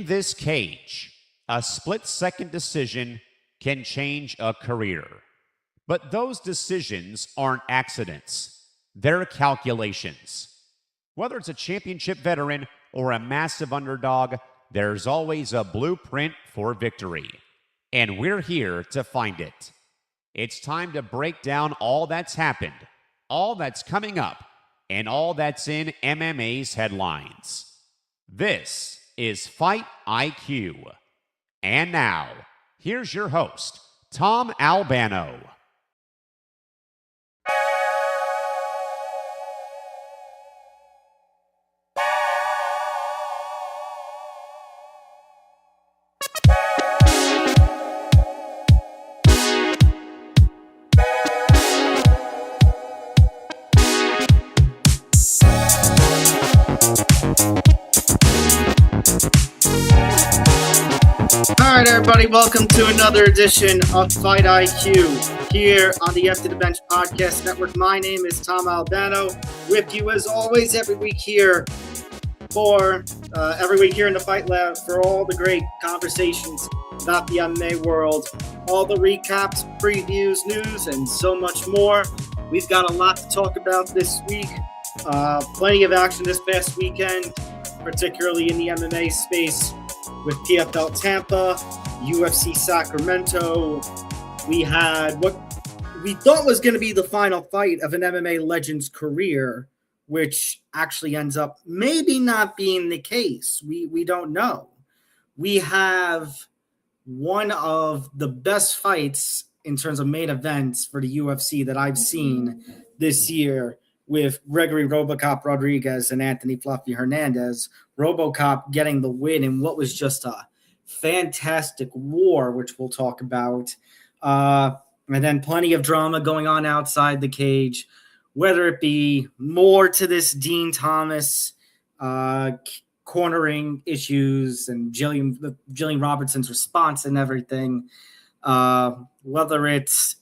In this cage, a split-second decision can change a career. But those decisions aren't accidents. They're calculations. Whether it's a championship veteran or a massive underdog, there's always a blueprint for victory. And we're here to find it. It's time to break down all that's happened, all that's coming up, and all that's in MMA's headlines. This is Fight IQ. And now, here's your host, Tom Albano. All right, everybody, welcome to another edition of Fight IQ here on the After the Bench Podcast Network. My name is Tom Albano, with you as always every week here in the Fight Lab for all the great conversations about the MMA world, all the recaps, previews, news, and so much more. We've got a lot to talk about this week. Plenty of action this past weekend, particularly in the MMA space, with PFL Tampa, UFC Sacramento. We had what we thought was going to be the final fight of an MMA legend's career, which actually ends up maybe not being the case. We don't know. We have one of the best fights in terms of main events for the UFC that I've seen this year, with Gregory Rodrigues and Anthony Hernandez. RoboCop getting the win in what was just a fantastic war, which we'll talk about. And then plenty of drama going on outside the cage, whether it be more to this Dean Thomas cornering issues and Gillian Robertson's response and everything, whether it's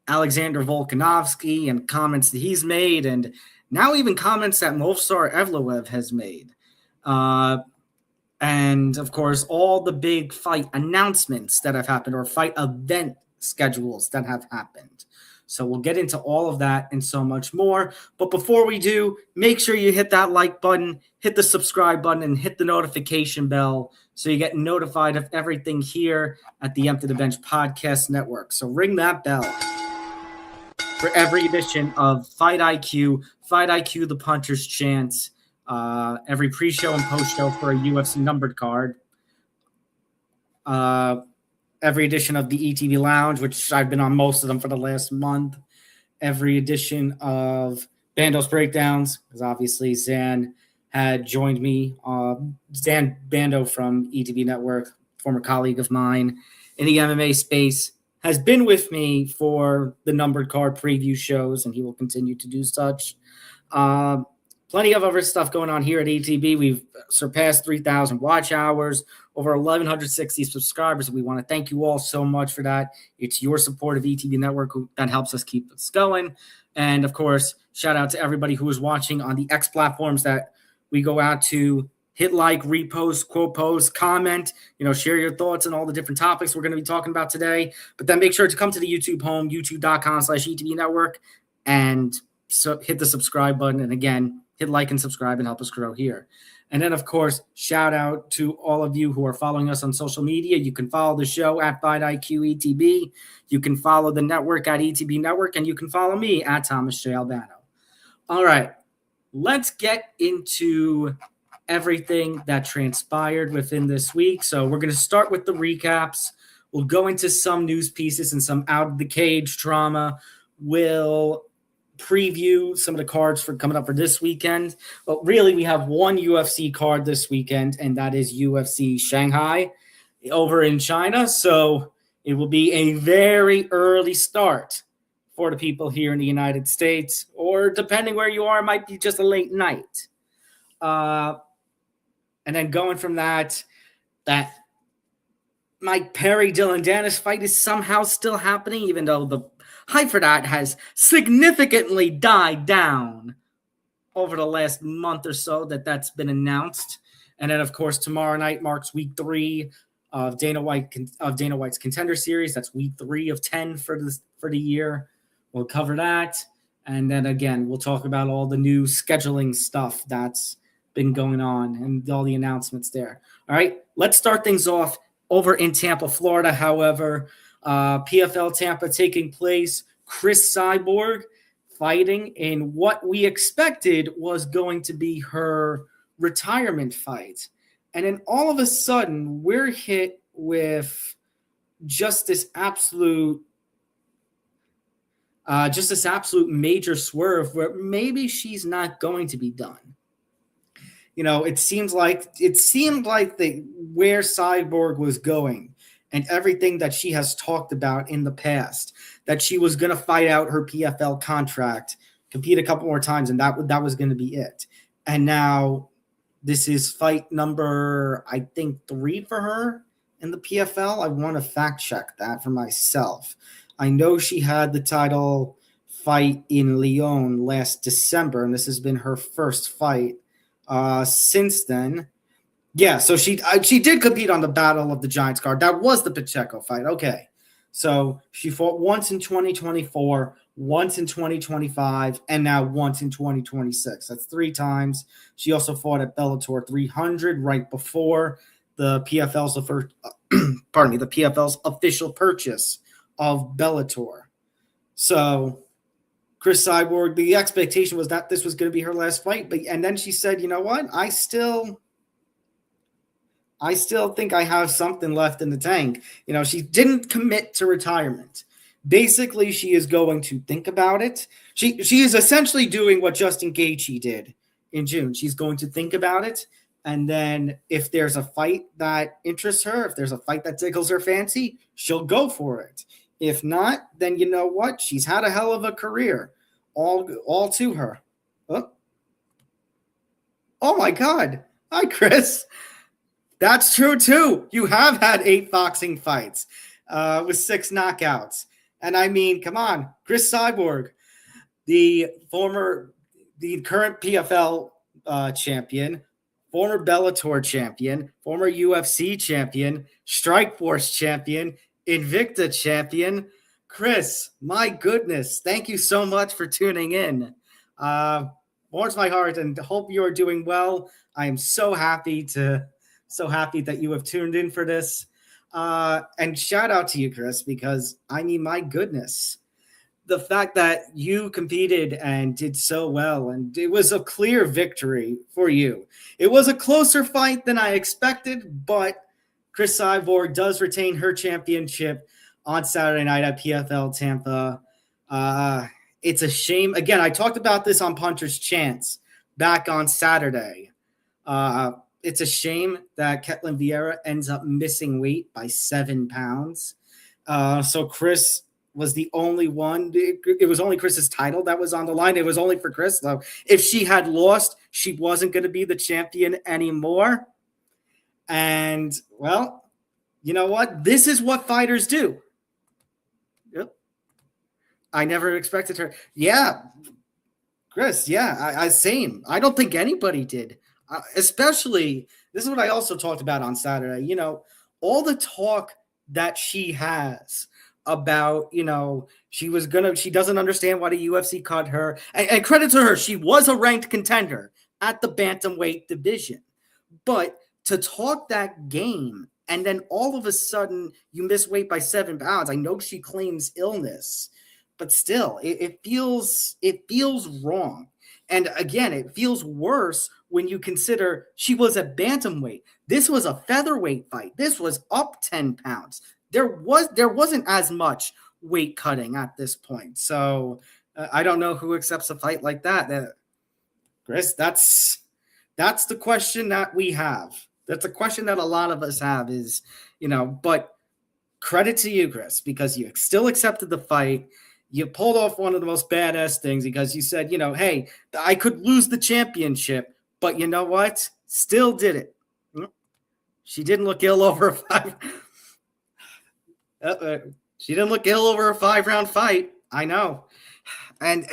Alexander Volkanovski and comments that he's made, and now even comments that Movsar Evloev has made. And, of course, all the big fight announcements that have happened, or fight event schedules that have happened. So we'll get into all of that and so much more. But before we do, make sure you hit that like button, hit the subscribe button, and hit the notification bell so you get notified of everything here at the Empty the Bench Podcast Network. So ring that bell for every edition of Fight IQ, the Puncher's Chance, every pre-show and post-show for a UFC numbered card, every edition of the ETV Lounge, which I've been on most of them for the last month, every edition of Bando's Breakdowns, because obviously Zan had joined me, Zan Bando from ETV Network, former colleague of mine in the MMA space, has been with me for the numbered card preview shows, and he will continue to do such. Plenty of other stuff going on here at ATB. We've surpassed 3,000 watch hours, over 1,160 subscribers. We want to thank you all so much for that. It's your support of ETB Network that helps us keep us going. And, of course, shout out to everybody who is watching on the X platforms that we go out to. Hit like, repost, quote post, comment, share your thoughts on all the different topics we're going to be talking about today. But then make sure to come to the YouTube home, youtube.com/ETB Network, and so hit the subscribe button. And again, hit like and subscribe and help us grow here. And then, of course, shout out to all of you who are following us on social media. You can follow the show at FightIQ You can follow the network at ETB Network, and you can follow me at Thomas J. Albano. All right, let's get into everything that transpired within this week. So we're going to start with the recaps. We'll go into some news pieces and some out of the cage drama. We'll preview some of the cards for coming up for this weekend. But really, we have one UFC card this weekend, and that is UFC Shanghai over in China. So it will be a very early start for the people here in the United States, or depending where you are, it might be just a late night. And then going from that Mike Perry, Dylan Dennis fight is somehow still happening, even though the hype for that has significantly died down over the last month or so that's been announced. And then, of course, tomorrow night marks week 3 of Dana White's Contender Series. That's week 3 of 10 for the year. We'll cover that. And then, again, we'll talk about all the new scheduling stuff that's been going on and all the announcements there. All right, let's start things off over in Tampa, Florida. However, PFL Tampa taking place. Cris Cyborg fighting in what we expected was going to be her retirement fight. And then all of a sudden, we're hit with just this absolute major swerve where maybe she's not going to be done. It seemed like where Cyborg was going and everything that she has talked about in the past, that she was going to fight out her PFL contract, compete a couple more times, and that was going to be it. And now this is fight number, I think, 3 for her in the PFL. I want to fact check that for myself. I know she had the title fight in Lyon last December, and this has been her first fight since then. Yeah, so she did compete on the Battle of the Giants card. That was the Pacheco fight. Okay. So she fought once in 2024, once in 2025, and now once in 2026. That's 3 times. She also fought at Bellator 300 right before the PFL's the PFL's official purchase of Bellator. So Cris Cyborg, the expectation was that this was going to be her last fight, and then she said, "You know what? I still think I have something left in the tank." She didn't commit to retirement. Basically, she is going to think about it. She is essentially doing what Justin Gaethje did in June. She's going to think about it, and then if there's a fight that interests her, if there's a fight that tickles her fancy, she'll go for it. If not, then you know what? She's had a hell of a career, all to her. Oh my God! Hi, Chris. That's true too. You have had 8 boxing fights with 6 knockouts. And I mean, come on, Cris Cyborg, the current PFL champion, former Bellator champion, former UFC champion, Strikeforce champion, Invicta champion. Chris, my goodness, thank you so much for tuning in. Warms my heart and hope you are doing well. I am so happy that you have tuned in for this. And shout out to you, Chris, because I mean, my goodness, the fact that you competed and did so well, and it was a clear victory for you. It was a closer fight than I expected, but Cris Cyborg does retain her championship on Saturday night at PFL Tampa. It's a shame. Again, I talked about this on Puncher's Chance back on Saturday. It's a shame that Ketlen Vieira ends up missing weight by 7 pounds. So Chris was the only one. It was only Chris's title that was on the line. It was only for Chris, though. If she had lost, she wasn't going to be the champion anymore. And, well, you know what? This is what fighters do. Yep. I never expected her. Yeah, Chris, yeah, I same. I don't think anybody did. Especially, this is what I also talked about on Saturday, all the talk that she has about, she doesn't understand why the UFC cut her. And credit to her, she was a ranked contender at the bantamweight division. But to talk that game and then all of a sudden you miss weight by 7 pounds, I know she claims illness, but still, it feels wrong. And again, it feels worse when you consider she was a bantamweight. This was a featherweight fight. This was up 10 pounds. There wasn't as much weight cutting at this point. So I don't know who accepts a fight like that. Chris, that's the question that we have. That's a question that a lot of us have is, but credit to you, Chris, because you still accepted the fight. You pulled off one of the most badass things because you said, hey, I could lose the championship, but you know what? Still did it. She didn't look ill over a 5. She didn't look ill over a 5-round fight. I know. And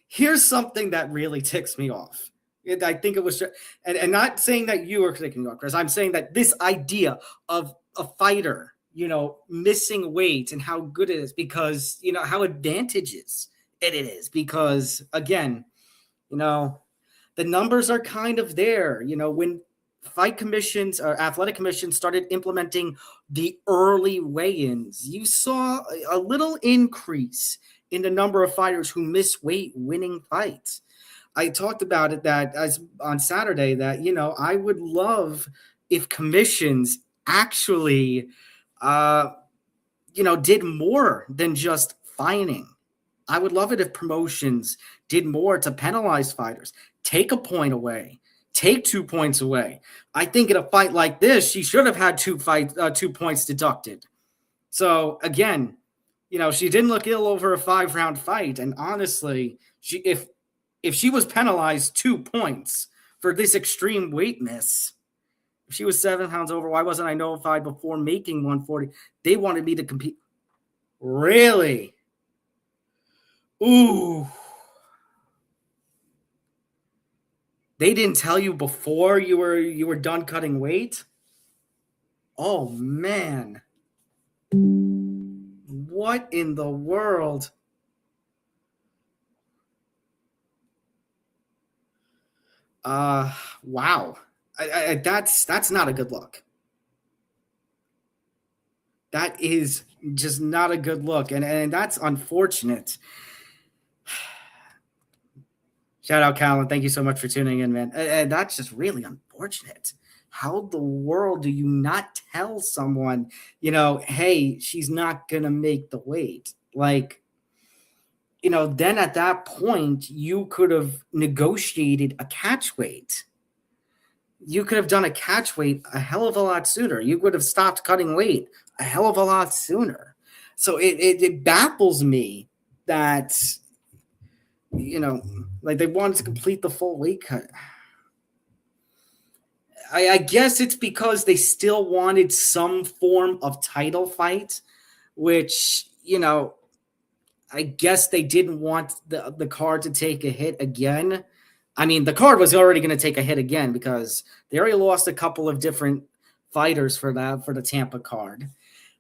here's something that really ticks me off. I think it was, and not saying that you are thinking of, Chris. I'm saying that this idea of a fighter, missing weight and how good it is because, how advantageous it is because, again, the numbers are kind of there. When fight commissions or athletic commissions started implementing the early weigh-ins, you saw a little increase in the number of fighters who miss weight winning fights. I talked about it on Saturday that, I would love if commissions actually, did more than just fining. I would love it if promotions did more to penalize fighters. Take a point away. Take 2 points away. I think in a fight like this, she should have had 2 points deducted. So again, she didn't look ill over a 5-round fight. And honestly, if she was penalized 2 points for this extreme weight miss, if she was 7 pounds over, why wasn't I notified before making 140? They wanted me to compete. Really? Ooh. They didn't tell you before you were done cutting weight? Oh, man. What in the world? Wow. That's not a good look. That is just not a good look. And that's unfortunate. Shout out, Callan. Thank you so much for tuning in, man. And that's just really unfortunate. How the world do you not tell someone, hey, she's not going to make the weight? Like, then at that point, you could have negotiated a catch weight. You could have done a catch weight a hell of a lot sooner. You would have stopped cutting weight a hell of a lot sooner. So it baffles me that, like they wanted to complete the full weight cut. I guess it's because they still wanted some form of title fight, which, I guess they didn't want the card to take a hit again. I mean, the card was already going to take a hit again because they already lost a couple of different fighters for the Tampa card.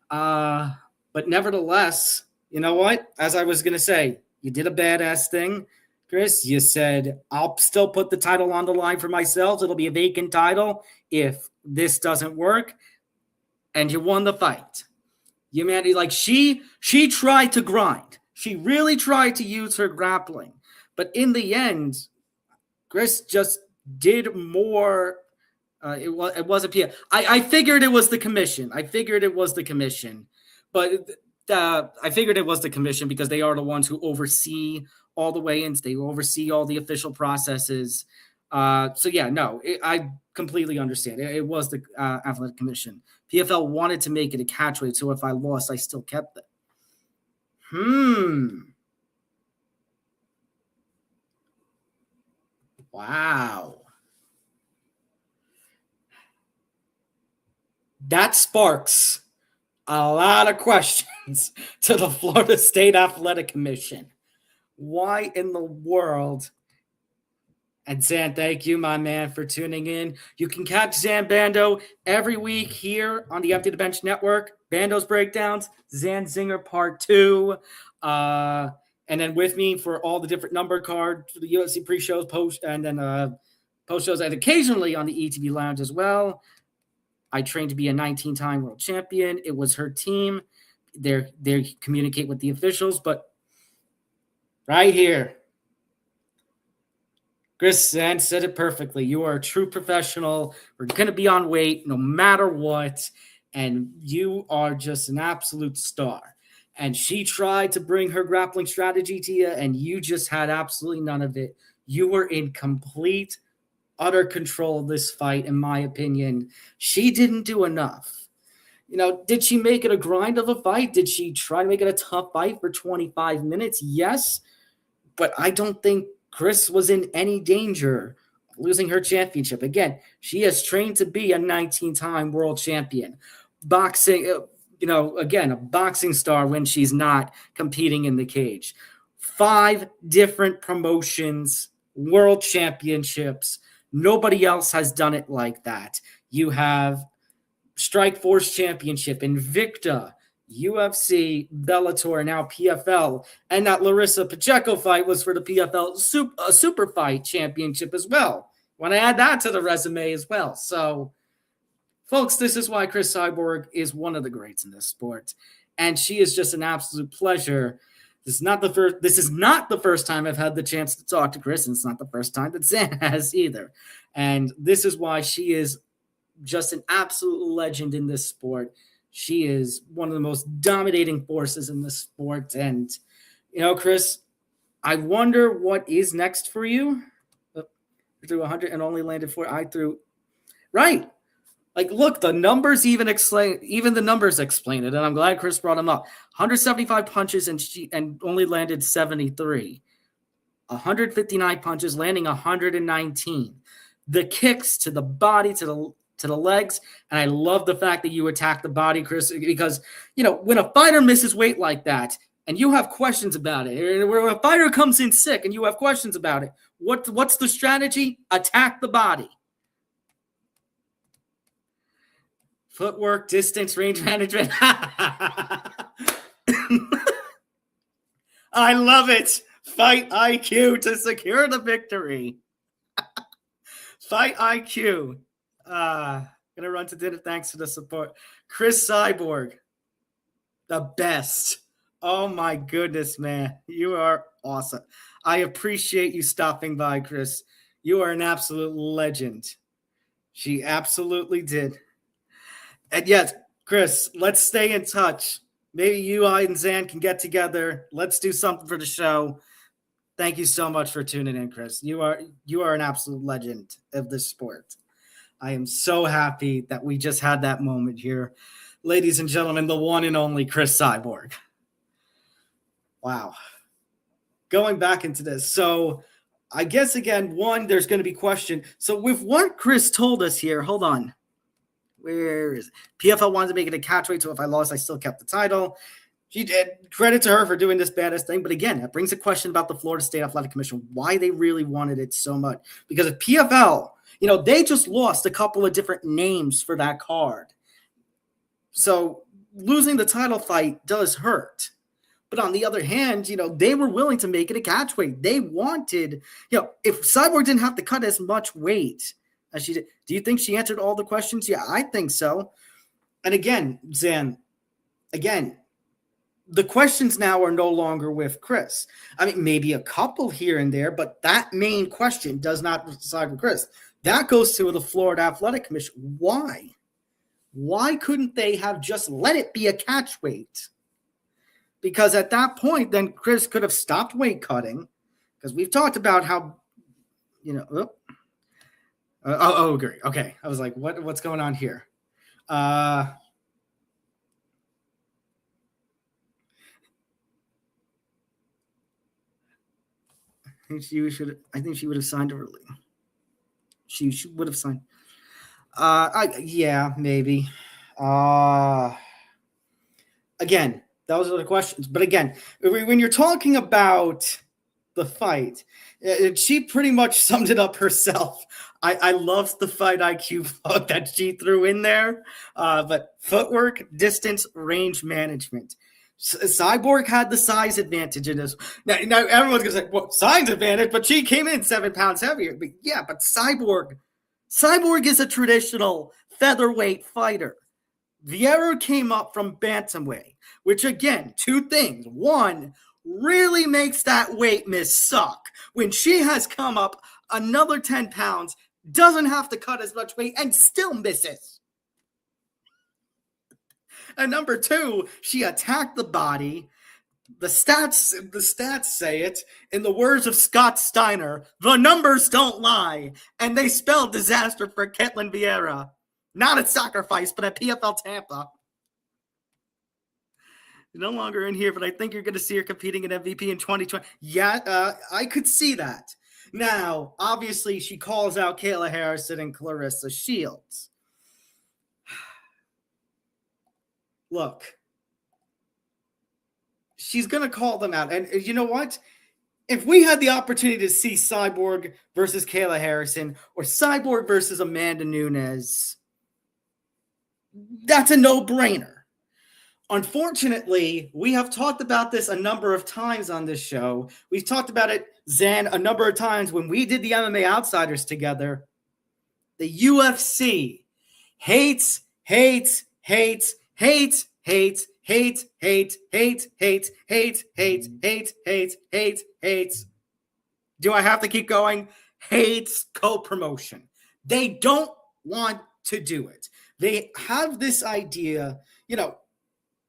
But nevertheless, you know what? As I was going to say, you did a badass thing, Chris. You said, I'll still put the title on the line for myself. It'll be a vacant title if this doesn't work. And you won the fight. You man, like she tried to grind. She really tried to use her grappling. But in the end, Chris just did more. It was a PF. I figured it was the commission. But I figured it was the commission because they are the ones who oversee all the weigh-ins. They oversee all the official processes. So yeah, no, I completely understand. It was the athletic commission. PFL wanted to make it a catch weight, so if I lost, I still kept it. Wow. That sparks a lot of questions to the Florida State Athletic Commission. Why in the world? And Zan, thank you, my man, for tuning in. You can catch Zan Bando every week here on the Empty the Bench Network. Bando's Breakdowns, Zan Zinger Part 2. And then with me for all the different number cards for the UFC pre-shows, post, and then post-shows, and occasionally on the ETB Lounge as well. I trained to be a 19-time world champion. It was her team. They communicate with the officials, but right here, Chris said it perfectly. You are a true professional. We're going to be on weight no matter what, and you are just an absolute star. And she tried to bring her grappling strategy to you, and you just had absolutely none of it. You were in complete, utter control of this fight, in my opinion. She didn't do enough. Did she make it a grind of a fight? Did she try to make it a tough fight for 25 minutes? Yes, but I don't think Chris was in any danger of losing her championship. Again, she has trained to be a 19-time world champion. Boxing, again, a boxing star when she's not competing in the cage. 5 different promotions world championships. Nobody else has done it like that. You have Strikeforce Championship, Invicta, UFC, Bellator, now PFL, and that Larissa Pacheco fight was for the PFL Super Fight Championship as well. Want to add that to the resume as well. So, folks, this is why Cris Cyborg is one of the greats in this sport, and she is just an absolute pleasure. This is not the first time I've had the chance to talk to Cris, and it's not the first time that Zan has either. And this is why she is just an absolute legend in this sport. She is one of the most dominating forces in this sport. And, Cris, I wonder what is next for you. You threw 100 and only landed 4. I threw right. Like, look, the numbers even the numbers explain it, and I'm glad Cris brought them up. 175 punches and only landed 73. 159 punches, landing 119. The kicks to the body, to the legs, and I love the fact that you attack the body, Cris, because when a fighter misses weight like that, and you have questions about it, or when a fighter comes in sick and you have questions about it, what's the strategy? Attack the body. Footwork, distance, range management. I love it. Fight IQ to secure the victory. Fight IQ. Gonna run to dinner. Thanks for the support. Cris Cyborg, the best. Oh my goodness, man. You are awesome. I appreciate you stopping by, Cris. You are an absolute legend. She absolutely did. And yes, Cris, let's stay in touch. Maybe you, I, and Zan can get together. Let's do something for the show. Thank you so much for tuning in, Cris. You are an absolute legend of this sport. I am so happy that we just had that moment here. Ladies and gentlemen, the one and only Cris Cyborg. Wow. Going back into this. So I guess, again, there's going to be question. So with what Cris told us here, hold on. Where is it? PFL wanted to make it a catchweight, so if I lost, I still kept the title. She did. Credit to her for doing this badass thing. But again, that brings a question about the Florida State Athletic Commission, why they really wanted it so much. Because if PFL, they just lost a couple of different names for that card. So losing the title fight does hurt. But on the other hand, they were willing to make it a catchweight. They wanted, if Cyborg didn't have to cut as much weight as she did. Do you think she answered all the questions? Yeah, I think so. And again, Zan, the questions now are no longer with Cris. I mean, maybe a couple here and there, but that main question does not reside with Cris. That goes to the Florida Athletic Commission. Why? Why couldn't they have just let it be a catchweight? Because at that point, then Cris could have stopped weight cutting. Because we've talked about how, great. Okay. I was like, what's going on here? I think she would have signed early. She would have signed. Yeah, maybe. Again, those are the questions. But again, when you're talking about the fight, she pretty much summed it up herself. I love the fight IQ that she threw in there. But footwork, distance, range management. Cyborg had the size advantage in this. Now everyone's going to say, well, size advantage, but she came in 7 pounds heavier. But yeah, but Cyborg is a traditional featherweight fighter. Vieira came up from bantamweight, which again, 2 things. 1, really makes that weight miss suck. When she has come up another 10 pounds, doesn't have to cut as much weight, and still misses. And number 2, she attacked the body. The stats say it. In the words of Scott Steiner, the numbers don't lie. And they spelled disaster for Ketlen Vieira. Not at Sacrifice, but at PFL Tampa. No longer in here, but I think you're going to see her competing in MVP in 2020. Yeah, I could see that. Now, obviously, she calls out Kayla Harrison and Clarissa Shields. Look, she's going to call them out. And you know what? if we had the opportunity to see Cyborg versus Kayla Harrison or Cyborg versus Amanda Nunes, that's a no-brainer. Unfortunately, we have talked about this a number of times on this show. We've talked about it, Zan, a number of times when we did the MMA Outsiders together. The UFC hates, hates, hates, hates, hates, hates, hates, hates, hates, hates, hates, hates, hates, hates, hates. Do I have to keep going? Hates co-promotion. They don't want to do it. They have this idea,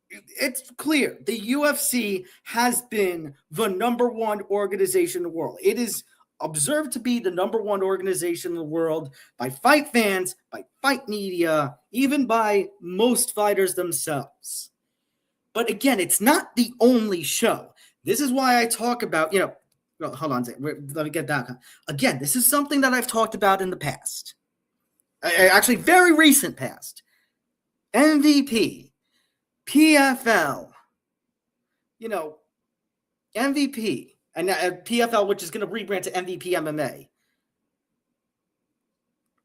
it's clear the UFC has been the number one organization in the world. It is observed to be the number one organization in the world by fight fans, by fight media, even by most fighters themselves. But again, it's not the only show. This is why I talk about, well, hold on, let me get that. Again, this is something that I've talked about in the past. Actually, very recent past. MVP, PFL, MVP, and PFL, which is going to rebrand to MVP MMA.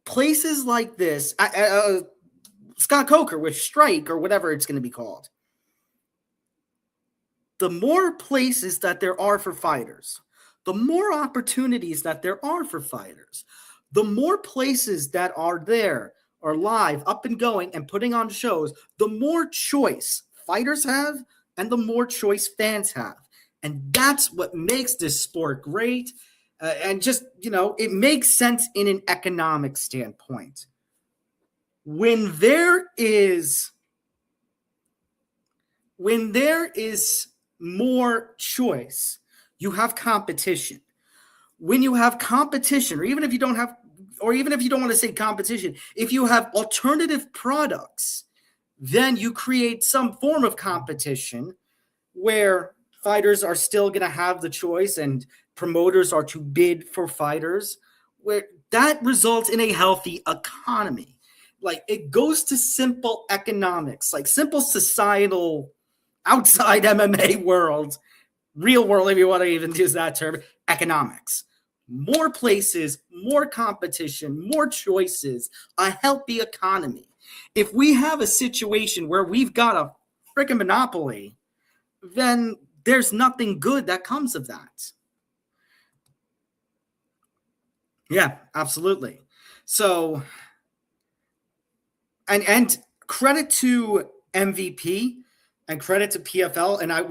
Places like this, Scott Coker with Strike or whatever it's going to be called. The more places that there are for fighters, the more opportunities that there are for fighters, the more places that are there are live, up and going, and putting on shows, the more choice fighters have and the more choice fans have. And that's what makes this sport great. And just, it makes sense in an economic standpoint. When there is more choice, you have competition. When you have competition, or even if you don't want to say competition, if you have alternative products, then you create some form of competition where fighters are still going to have the choice and promoters are to bid for fighters, where that results in a healthy economy. Like, it goes to simple economics, like simple societal outside MMA world, real world, if you want to even use that term, economics. More places, more competition, more choices, a healthy economy. If we have a situation where we've got a freaking monopoly, then there's nothing good that comes of that. Yeah, absolutely. So, and credit to MVP and credit to PFL. And I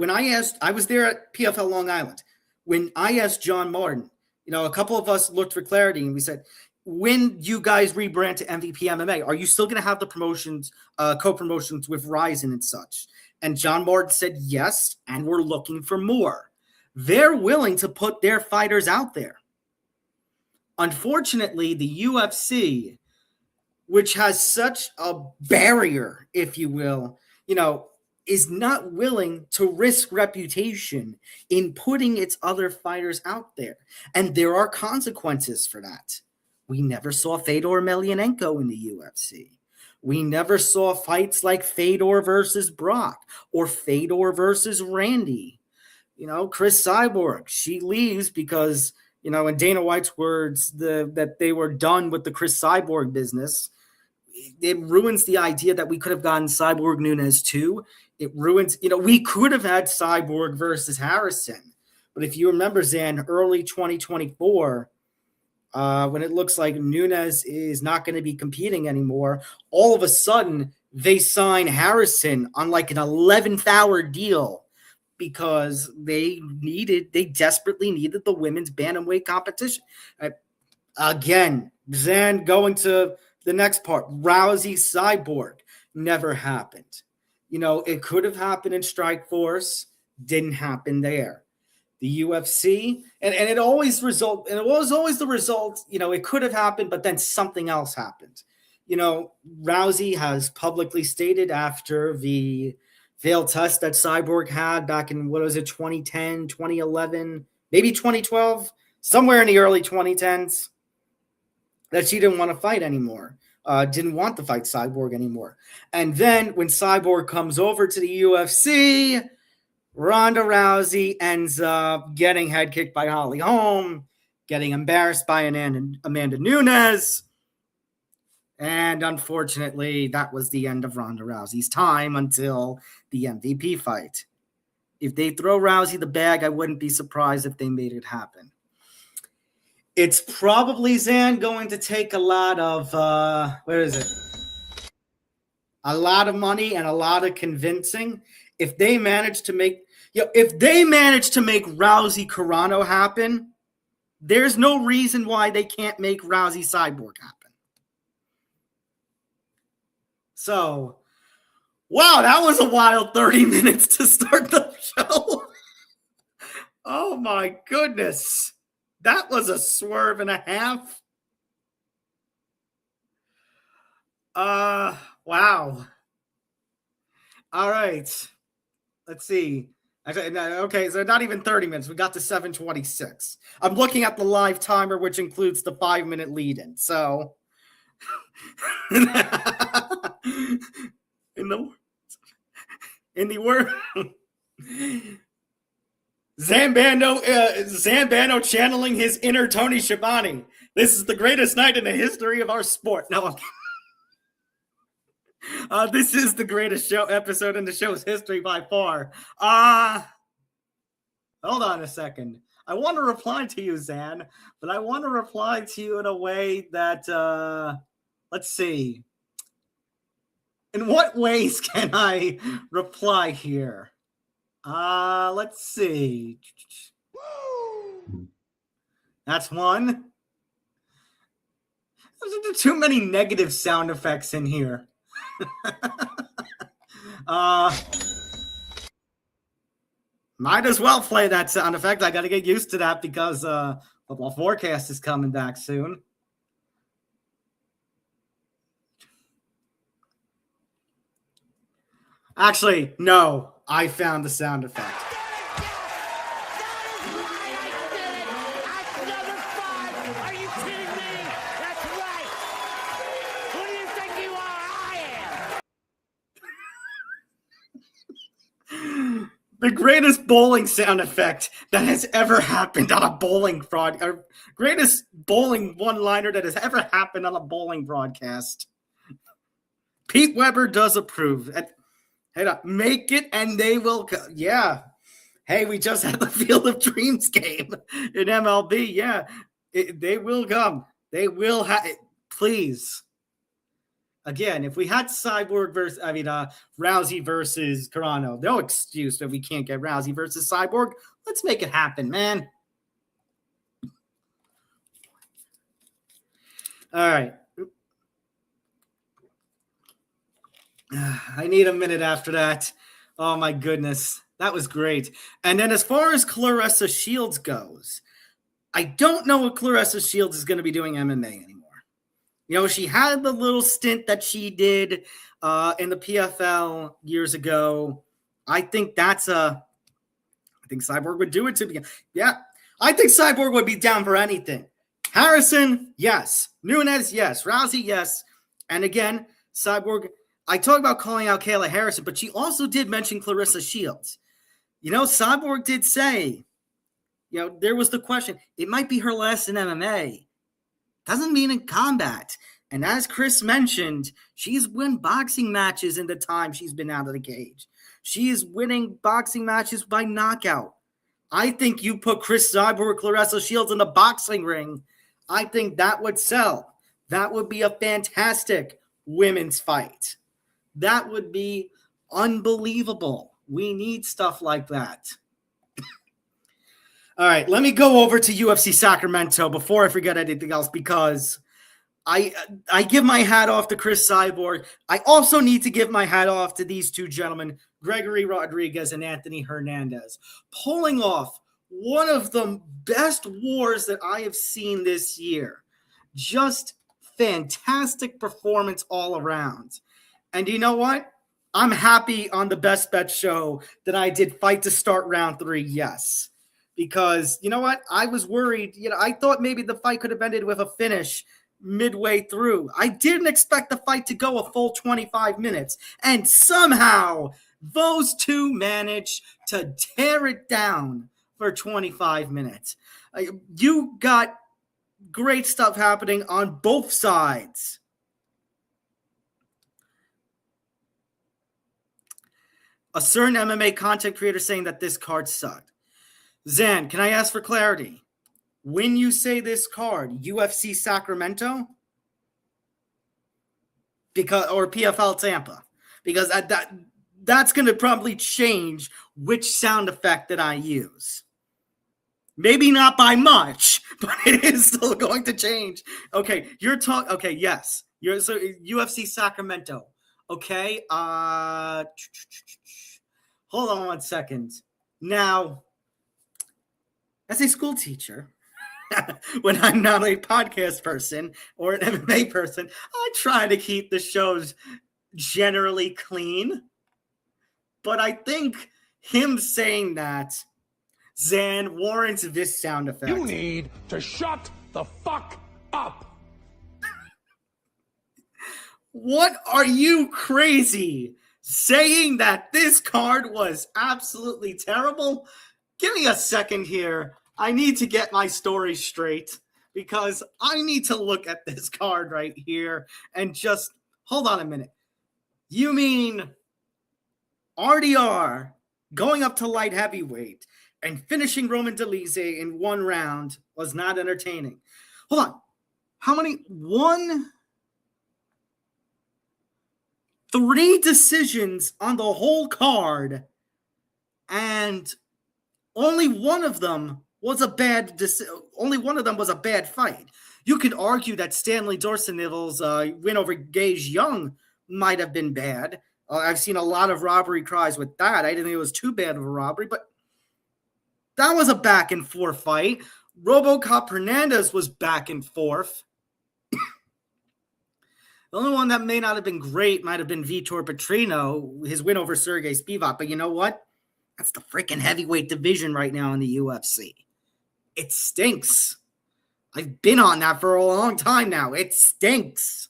was there at PFL Long Island. When I asked John Martin, a couple of us looked for clarity and we said, when you guys rebrand to MVP MMA, are you still going to have the promotions, co-promotions with Ryzen and such? And John Martin said yes, and we're looking for more. They're willing to put their fighters out there. Unfortunately, the UFC, which has such a barrier, if you will, is not willing to risk reputation in putting its other fighters out there. And there are consequences for that. We never saw Fedor Emelianenko in the UFC. We never saw fights like Fedor versus Brock or Fedor versus Randy. Cris Cyborg, she leaves because, in Dana White's words, that they were done with the Cris Cyborg business. It ruins the idea that we could have gotten Cyborg Nunes too. It ruins, we could have had Cyborg versus Harrison. But if you remember, Zan, early 2024, when it looks like Nunes is not going to be competing anymore, all of a sudden they sign Harrison on like an 11th-hour deal because they desperately needed the women's bantamweight competition. Again, Zan, going to the next part, Rousey Cyborg, never happened. It could have happened in Strikeforce, didn't happen there. The UFC, and it always was always the result, it could have happened, but then something else happened. Rousey has publicly stated after the failed test that Cyborg had back in, 2010, 2011, maybe 2012, somewhere in the early 2010s, that she didn't want to fight anymore. Didn't want to fight Cyborg anymore. And then when Cyborg comes over to the UFC, Ronda Rousey ends up getting head kicked by Holly Holm, getting embarrassed by Amanda Nunes. And unfortunately, that was the end of Ronda Rousey's time until the MVP fight. If they throw Rousey the bag, I wouldn't be surprised if they made it happen. It's probably, Zan, going to take a lot of, a lot of money and a lot of convincing. If they manage to make Rousey Carano happen, there's no reason why they can't make Rousey Cyborg happen. So, wow, that was a wild 30 minutes to start the show. Oh my goodness. That was a swerve and a half. Wow. All right. Let's see. Okay, so not even 30 minutes. We got to 7:26. I'm looking at the live timer, which includes the 5-minute lead-in. So, in the word, Zambano channeling his inner Tony Schiavone. This is the greatest night in the history of our sport. No, this is the greatest episode in the show's history by far. Hold on a second. I want to reply to you, Zan, but I want to reply to you in a way that, let's see. In what ways can I reply here? Let's see. That's one. There's too many negative sound effects in here. Might as well play that sound effect. I got to get used to that because football forecast is coming back soon. Actually, no. I found the sound effect. The greatest bowling sound effect that has ever happened on a bowling greatest bowling one-liner that has ever happened on a bowling broadcast. Pete Weber does approve. Hey, make it and they will come. Yeah. Hey, we just had the Field of Dreams game in MLB. Yeah. They will come. They will have it. Please. Again, if we had Rousey versus Carano, no excuse that we can't get Rousey versus Cyborg. Let's make it happen, man. All right. I need a minute after that. Oh, my goodness. That was great. And then as far as Claressa Shields goes, I don't know what Claressa Shields is going to be doing MMA anymore. You know, she had the little stint that she did in the PFL years ago. I think I think Cyborg would do it to me. Yeah, I think Cyborg would be down for anything. Harrison, yes. Nunes, yes. Rousey, yes. And again, Cyborg, I talk about calling out Kayla Harrison, but she also did mention Claressa Shields. You know, Cyborg did say, you know, there was the question, it might be her last in MMA. Doesn't mean in combat. And as Chris mentioned, she's won boxing matches in the time she's been out of the cage. She is winning boxing matches by knockout. I think you put Cris Cyborg, Claressa Shields in the boxing ring, I think that would sell. That would be a fantastic women's fight. That would be unbelievable. We need stuff like that. All right, let me go over to UFC Sacramento before I forget anything else because I give my hat off to Cris Cyborg. I also need to give my hat off to these two gentlemen, Gregory Rodrigues and Anthony Hernandez, pulling off one of the best wars that I have seen this year. Just fantastic performance all around. And you know what? I'm happy on the Best Bet show that I did fight to start round 3, yes. Because, you know what? I was worried. You know, I thought maybe the fight could have ended with a finish midway through. I didn't expect the fight to go a full 25 minutes. And somehow those two managed to tear it down for 25 minutes. You got great stuff happening on both sides. A certain MMA content creator saying that this card sucked. Zan, can I ask for clarity? When you say this card, UFC Sacramento, or PFL Tampa, because that's going to probably change which sound effect that I use. Maybe not by much, but it is still going to change. Okay, you're talking. Okay, yes, so UFC Sacramento. Okay, hold on 1 second. Now, as a school teacher, when I'm not a podcast person or an MMA person, I try to keep the shows generally clean. But I think him saying that, Zan, warrants this sound effect. You need to shut the fuck up. What are you crazy? Saying that this card was absolutely terrible? Give me a second here. I need to get my story straight because I need to look at this card right here and just hold on a minute. You mean RDR going up to light heavyweight and finishing Roman Dolidze in 1 round was not entertaining? Hold on. How many? 3 decisions on the whole card, and only one of them was a bad fight. You could argue that Stanley Dorseniville's win over Gage Young might have been bad. I've seen a lot of robbery cries with that. I didn't think it was too bad of a robbery, but that was a back and forth fight. RoboCop Hernandez was back and forth. The only one that may not have been great might have been Vitor Petrino, his win over Sergey Spivak. But you know what? That's the freaking heavyweight division right now in the UFC. It stinks. I've been on that for a long time now. It stinks.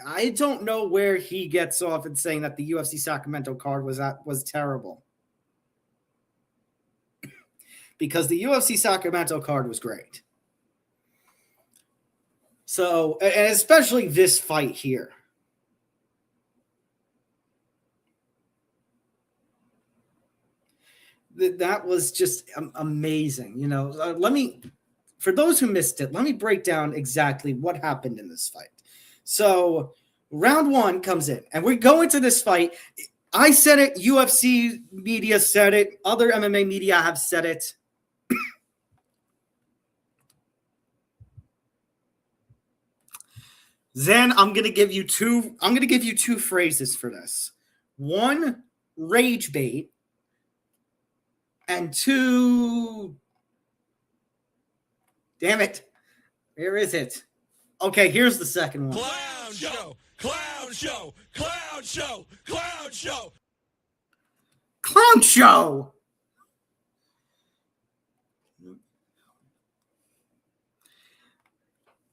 I don't know where he gets off in saying that the UFC Sacramento card was terrible. Because the UFC Sacramento card was great. So, and especially this fight here. That was just amazing. You know, for those who missed it, let me break down exactly what happened in this fight. So, round 1 comes in, and we go into this fight. I said it, UFC media said it, other MMA media have said it. Then I'm gonna give you two phrases for this. 1, rage bait, and 2, damn it, where is it? Okay, here's the second one. Clown show, clown show, clown show, clown show. Clown show.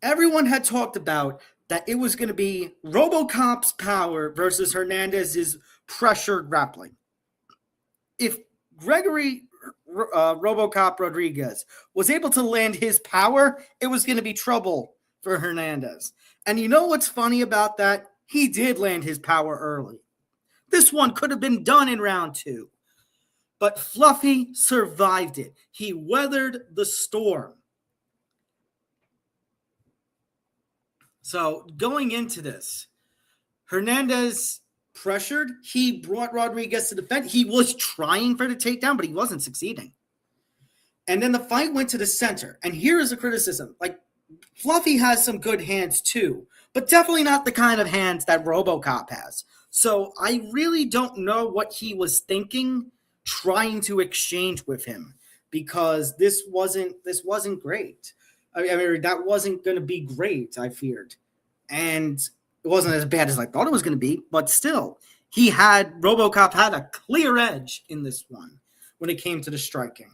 Everyone had talked about that it was going to be RoboCop's power versus Hernandez's pressure grappling. If Gregory RoboCop Rodrigues was able to land his power, it was going to be trouble for Hernandez. And you know what's funny about that? He did land his power early. This one could have been done in round 2. But Fluffy survived it. He weathered the storm. So going into this, Hernandez pressured. He brought Rodrigues to defend. He was trying for the takedown, but he wasn't succeeding. And then the fight went to the center. And here is a criticism. Like, Fluffy has some good hands too, but definitely not the kind of hands that RoboCop has. So I really don't know what he was thinking trying to exchange with him, because this wasn't great. I mean, that wasn't going to be great, I feared. And it wasn't as bad as I thought it was going to be, but still, RoboCop had a clear edge in this one when it came to the striking.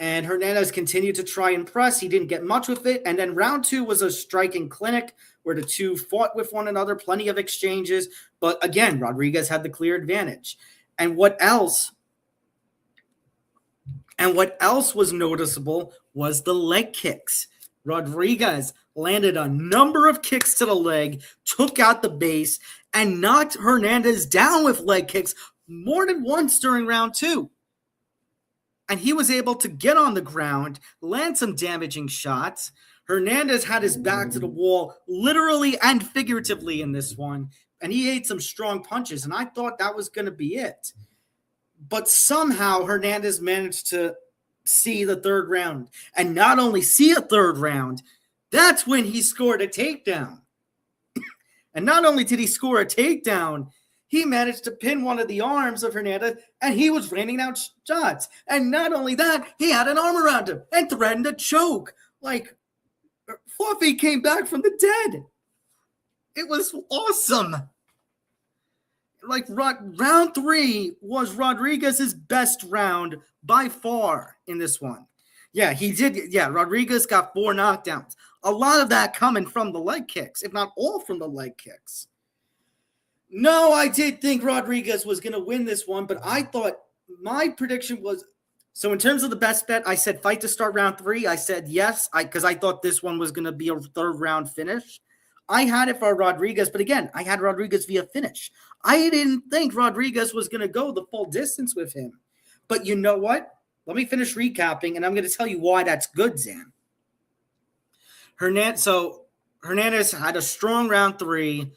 And Hernandez continued to try and press. He didn't get much with it. And then round 2 was a striking clinic where the two fought with one another, plenty of exchanges. But again, Rodrigues had the clear advantage. And what else was noticeable was the leg kicks. Rodrigues landed a number of kicks to the leg, took out the base, and knocked Hernandez down with leg kicks more than once during round 2. And he was able to get on the ground, land some damaging shots. Hernandez had his back to the wall, literally and figuratively in this one. And he ate some strong punches, and I thought that was going to be it. But somehow Hernandez managed to see the third round. And not only see a third round, that's when he scored a takedown. And not only did he score a takedown, he managed to pin one of the arms of Hernandez, and he was raining out shots. And not only that, he had an arm around him and threatened to choke. Like, Fluffy came back from the dead. It was awesome. Like, round 3 was Rodrigues' best round by far in this one. Yeah, he did. Yeah, Rodrigues got 4 knockdowns. A lot of that coming from the leg kicks, if not all from the leg kicks. No, I did think Rodrigues was going to win this one, but I thought my prediction was, so in terms of the best bet, I said fight to start round 3. I said yes, because I thought this one was going to be a third round finish. I had it for Rodrigues, but again, I had Rodrigues via finish. I didn't think Rodrigues was going to go the full distance with him. But you know what? Let me finish recapping, and I'm going to tell you why that's good, Zan. Hernandez had a strong round 3.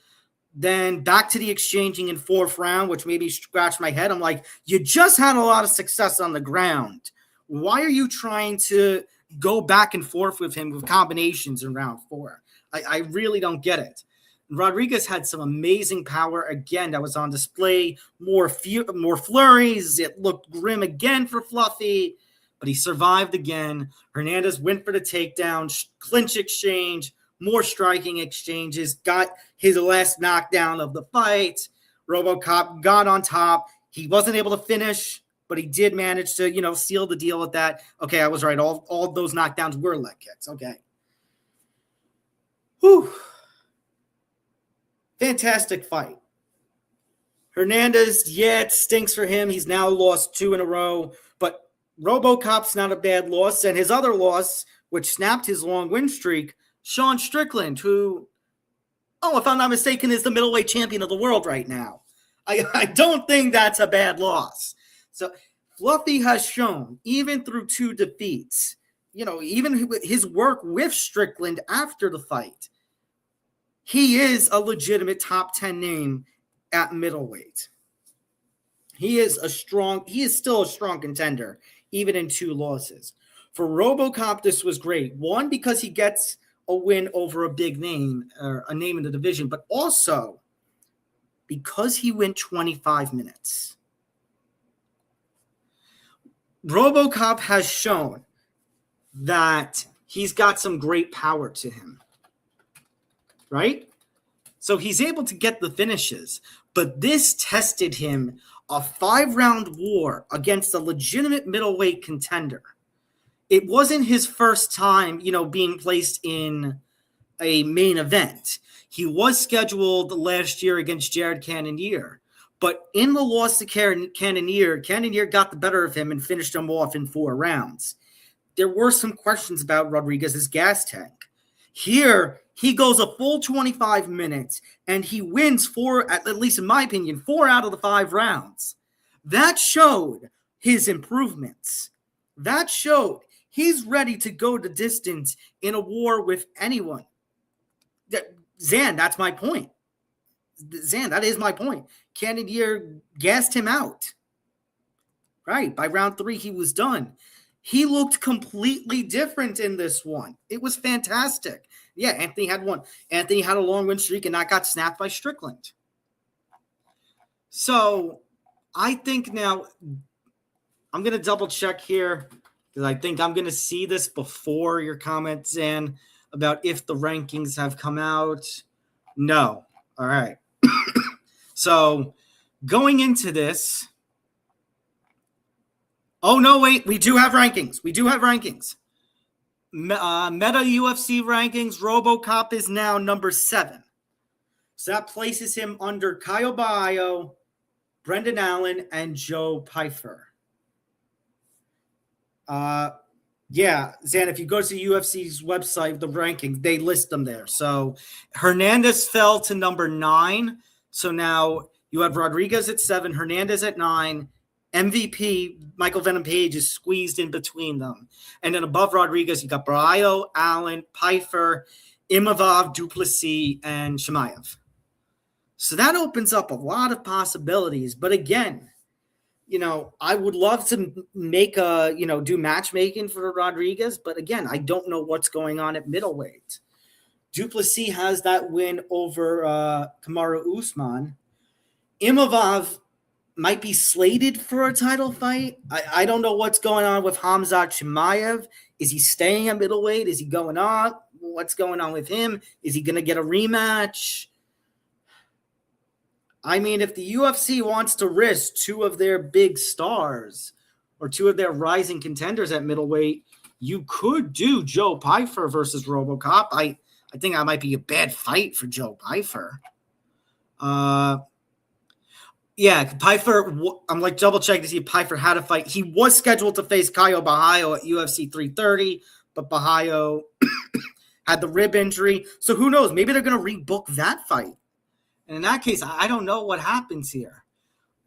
Then back to the exchanging in 4th round, which made me scratch my head. I'm like, you just had a lot of success on the ground. Why are you trying to go back and forth with him with combinations in round 4? I really don't get it. Rodrigues had some amazing power again that was on display. More flurries. It looked grim again for Fluffy, but he survived again. Hernandez went for the takedown, clinch exchange, more striking exchanges, got his last knockdown of the fight. RoboCop got on top. He wasn't able to finish, but he did manage to, seal the deal with that. Okay, I was right. All those knockdowns were leg kicks. Okay. Whew. Fantastic fight. Hernandez, yeah, it stinks for him. He's now lost 2 in a row, but RoboCop's not a bad loss. And his other loss, which snapped his long win streak, Sean Strickland, who, if I'm not mistaken, is the middleweight champion of the world right now. I don't think that's a bad loss. So Fluffy has shown, even through 2 defeats, even his work with Strickland after the fight, he is a legitimate top 10 name at middleweight. He is still a strong contender, even in 2 losses. For RoboCop, this was great. 1, because he gets a win over a big name, or a name in the division, but also because he went 25 minutes. RoboCop has shown that he's got some great power to him, right? So he's able to get the finishes, but this tested him, a 5-round war against a legitimate middleweight contender. It wasn't his first time, being placed in a main event. He was scheduled last year against Jared Cannonier, but in the loss to Cannonier got the better of him and finished him off in 4 rounds. There were some questions about Rodrigues' gas tank. Here, he goes a full 25 minutes, and he wins 4, at least in my opinion, 4 out of the 5 rounds. That showed his improvements. That showed he's ready to go the distance in a war with anyone. Zan, that's my point. Zan, that is my point. Cannonier gassed him out. Right, by round 3, he was done. He looked completely different in this one. It was fantastic. Yeah, Anthony had one. Anthony had a long win streak, and that got snapped by Strickland. So I think now I'm going to double check here, because I think I'm going to see this before your comments, Zan, about if the rankings have come out. No. All right. So going into this, Oh, no, wait. We do have rankings. Meta UFC rankings, RoboCop is now number 7. So that places him under Caio Borralho, Brendan Allen, and Joe Pyfer. Yeah, Zan, if you go to the UFC's website, the rankings, they list them there. So Hernandez fell to number 9. So now you have Rodriguez at 7, Hernandez at 9. MVP, Michael Venom Page, is squeezed in between them. And then above Rodriguez, you got Borralho, Allen, Pyfer, Imavov, Duplessis, and Chimaev. So that opens up a lot of possibilities. But again, I would love to make do matchmaking for Rodriguez. But again, I don't know what's going on at middleweight. Duplessis has that win over Kamaru Usman. Imavov might be slated for a title fight. I don't know what's going on with Khamzat Chimaev. Is he staying at middleweight? Is he going up? What's going on with him? Is he going to get a rematch? I mean, if the UFC wants to risk 2 of their big stars or 2 of their rising contenders at middleweight, you could do Joe Pyfer versus RoboCop. I think that might be a bad fight for Joe Pyfer. Yeah, Pyfer, I'm like double checking to see if Pyfer had a fight. He was scheduled to face Caio Borralho at UFC 330, but Borralho had the rib injury. So who knows? Maybe they're going to rebook that fight. And in that case, I don't know what happens here.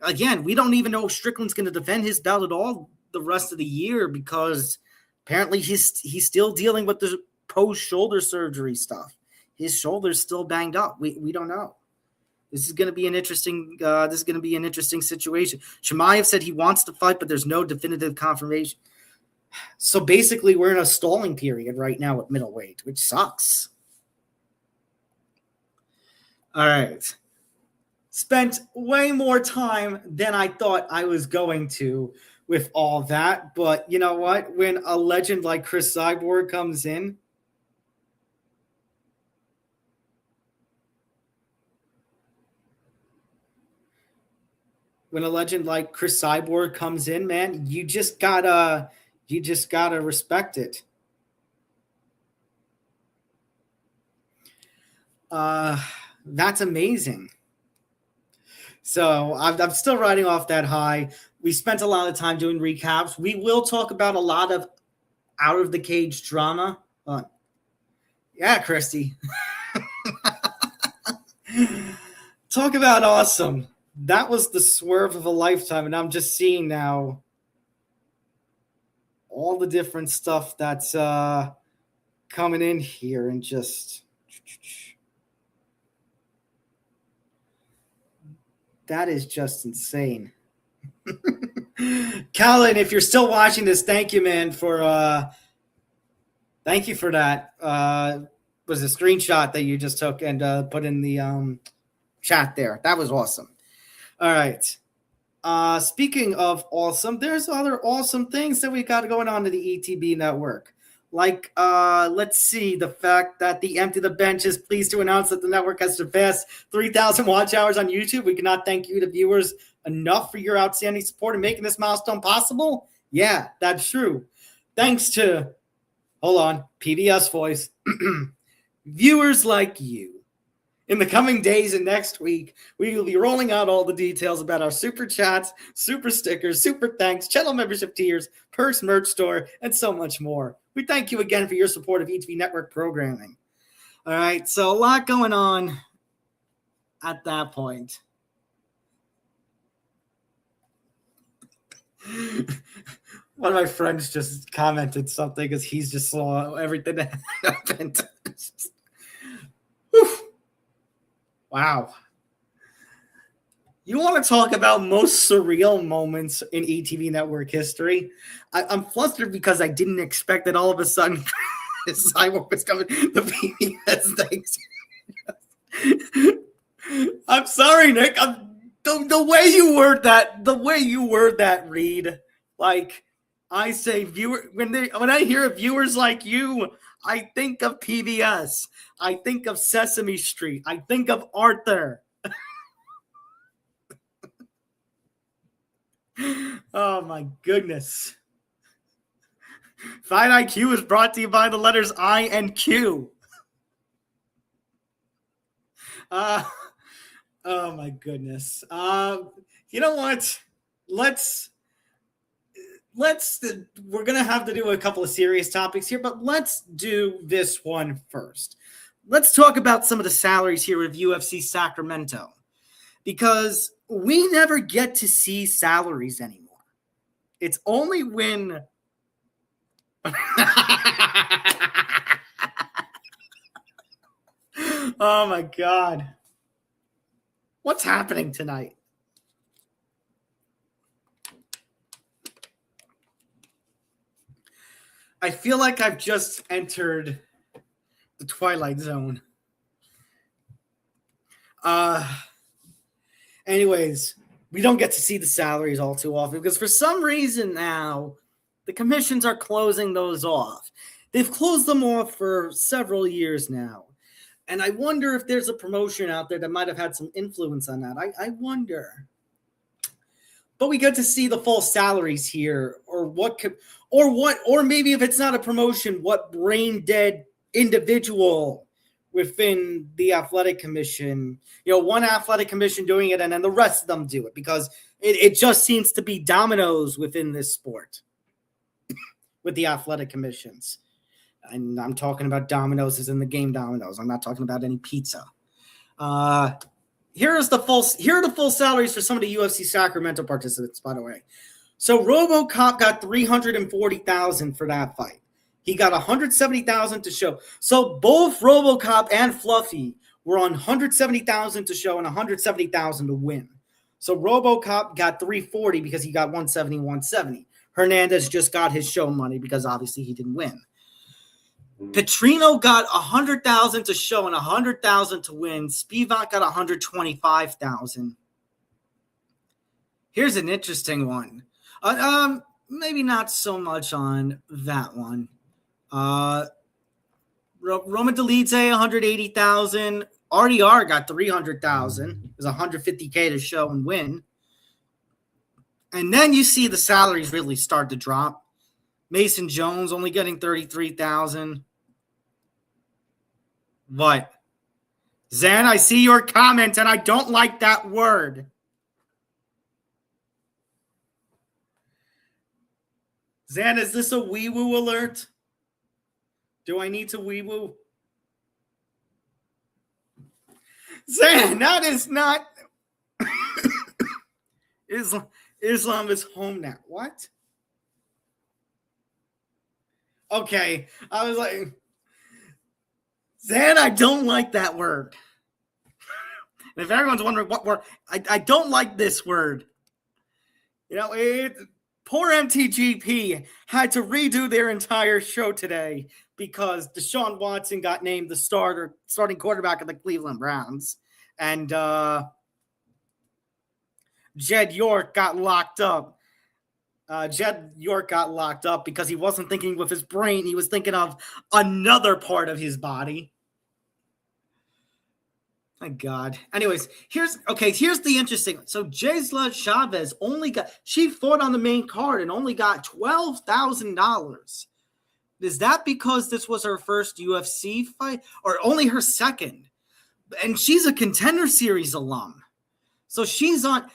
Again, we don't even know if Strickland's going to defend his belt at all the rest of the year because apparently he's still dealing with the post-shoulder surgery stuff. His shoulder's still banged up. We don't know. This is going to be an interesting. Situation. Chimaev said he wants to fight, but there's no definitive confirmation. So basically, we're in a stalling period right now at middleweight, which sucks. All right, spent way more time than I thought I was going to with all that, but you know what? When a legend like Cris Cyborg comes in. When a legend like Cris Cyborg comes in, man, you just gotta respect it. That's amazing. So I'm still riding off that high. We spent a lot of time doing recaps. We will talk about a lot of out of the cage drama. Yeah, Christy. Talk about awesome. That was the swerve of a lifetime, and I'm just seeing now all the different stuff that's coming in here and just that is just insane. Callan, if you're still watching this, thank you, man, for thank you for that. Was a screenshot that you just took and put in the chat there. That was awesome. All right. Speaking of awesome, there's other awesome things that we got going on to the ETB network. Like, let's see, the fact that the Empty the Bench is pleased to announce that the network has surpassed 3,000 watch hours on YouTube. We cannot thank you, the viewers, enough for your outstanding support in making this milestone possible. Yeah, that's true. Thanks to, hold on, PBS voice, viewers like you. In the coming days and next week, we will be rolling out all the details about our super chats, super stickers, super thanks, channel membership tiers, perks, merch store, and so much more. We thank you again for your support of ETV Network programming. All right, so a lot going on at that point. One of my friends just commented something because he's just saw everything that happened. Wow. You want to talk about most surreal moments in ETV Network history? I'm flustered because I didn't expect that all of a sudden Cyborg was coming to PBS. I'm sorry, Nick. The way you word that, Reed, like I say, when I hear viewers like you, I think of PBS. I think of Sesame Street. I think of Arthur. Oh my goodness. Fight IQ is brought to you by the letters I and Q. Oh my goodness. You know what? We're going to have to do a couple of serious topics here, but let's do this one first. Let's talk about some of the salaries here of UFC Sacramento, because we never get to see salaries anymore. It's only when oh my God. What's happening tonight? I feel like I've just entered the Twilight Zone. Anyways, we don't get to see the salaries all too often because for some reason now the commissions are closing those off. They've closed them off for several years now. And I wonder if there's a promotion out there that might have had some influence on that. I wonder. But we get to see the full salaries here, or maybe if it's not a promotion, what brain dead individual within the athletic commission, one athletic commission doing it and then the rest of them do it, because it just seems to be dominoes within this sport with the athletic commissions. And I'm talking about dominoes as in the game dominoes. I'm not talking about any pizza. Here are the full salaries for some of the UFC Sacramento participants, by the way. So RoboCop got $340,000 for that fight. He got $170,000 to show. So both RoboCop and Fluffy were on $170,000 to show and $170,000 to win. So RoboCop got $340 because he got $170. Hernandez just got his show money because obviously he didn't win. Petrino got $100,000 to show and $100,000 to win. Spivak got $125,000. Here's an interesting one. Maybe not so much on that one. Roman Dolidze, $180,000. RDR got $300,000. It was $150K to show and win. And then you see the salaries really start to drop. Mason Jones only getting $33,000. What? Zan, I see your comment, and I don't like that word. Zan, is this a wee-woo alert? Do I need to wee-woo? Zan, that is not... Islam is home now. What? Okay, I was like... Zan, I don't like that word. And if everyone's wondering what word, I don't like this word. Poor MTGP had to redo their entire show today because Deshaun Watson got named the starting quarterback of the Cleveland Browns. And Jed York got locked up. Jed York got locked up because he wasn't thinking with his brain. He was thinking of another part of his body. My God. Anyways, here's the interesting. So Jesla Chavez she fought on the main card and only got $12,000. Is that because this was her first UFC fight or only her second? And she's a Contender Series alum. So she's on,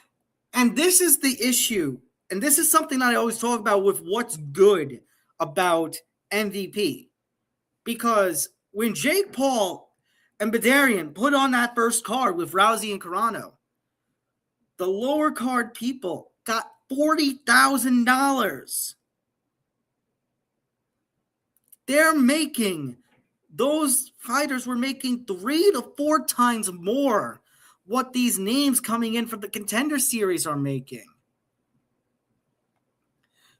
and this is the issue. And this is something that I always talk about with what's good about MVP. Because when Jake Paul and Badarian put on that first card with Rousey and Carano, the lower card people got $40,000. Those fighters were making 3 to 4 times more what these names coming in from the Contender Series are making.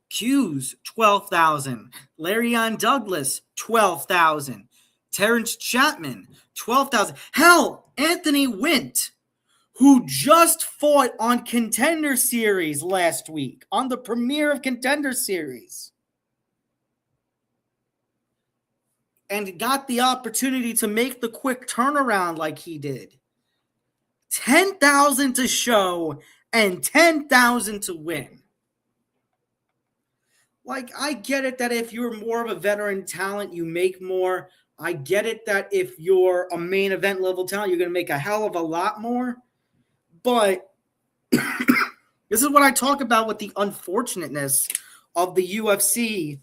Hughes, $12,000. Larion Douglas, $12,000. Terrence Chapman, $12,000. Hell, Anthony Wint, who just fought on Contender Series last week, on the premiere of Contender Series, and got the opportunity to make the quick turnaround like he did. $10,000 to show and $10,000 to win. Like, I get it that if you're more of a veteran talent, you make more. I get it that if you're a main event level talent, you're going to make a hell of a lot more. But this is what I talk about with the unfortunateness of the UFC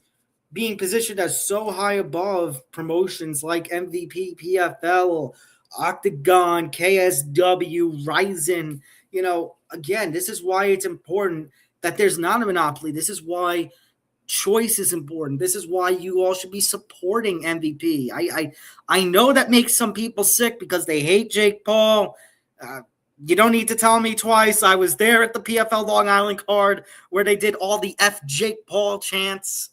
being positioned as so high above promotions like MVP, PFL, Octagon, KSW, Ryzen. You know, again, this is why it's important that there's not a monopoly. This is why choice is important. This is why you all should be supporting MVP. I know that makes some people sick because they hate Jake Paul. You don't need to tell me twice. I was there at the PFL Long Island card where they did all the F Jake Paul chants.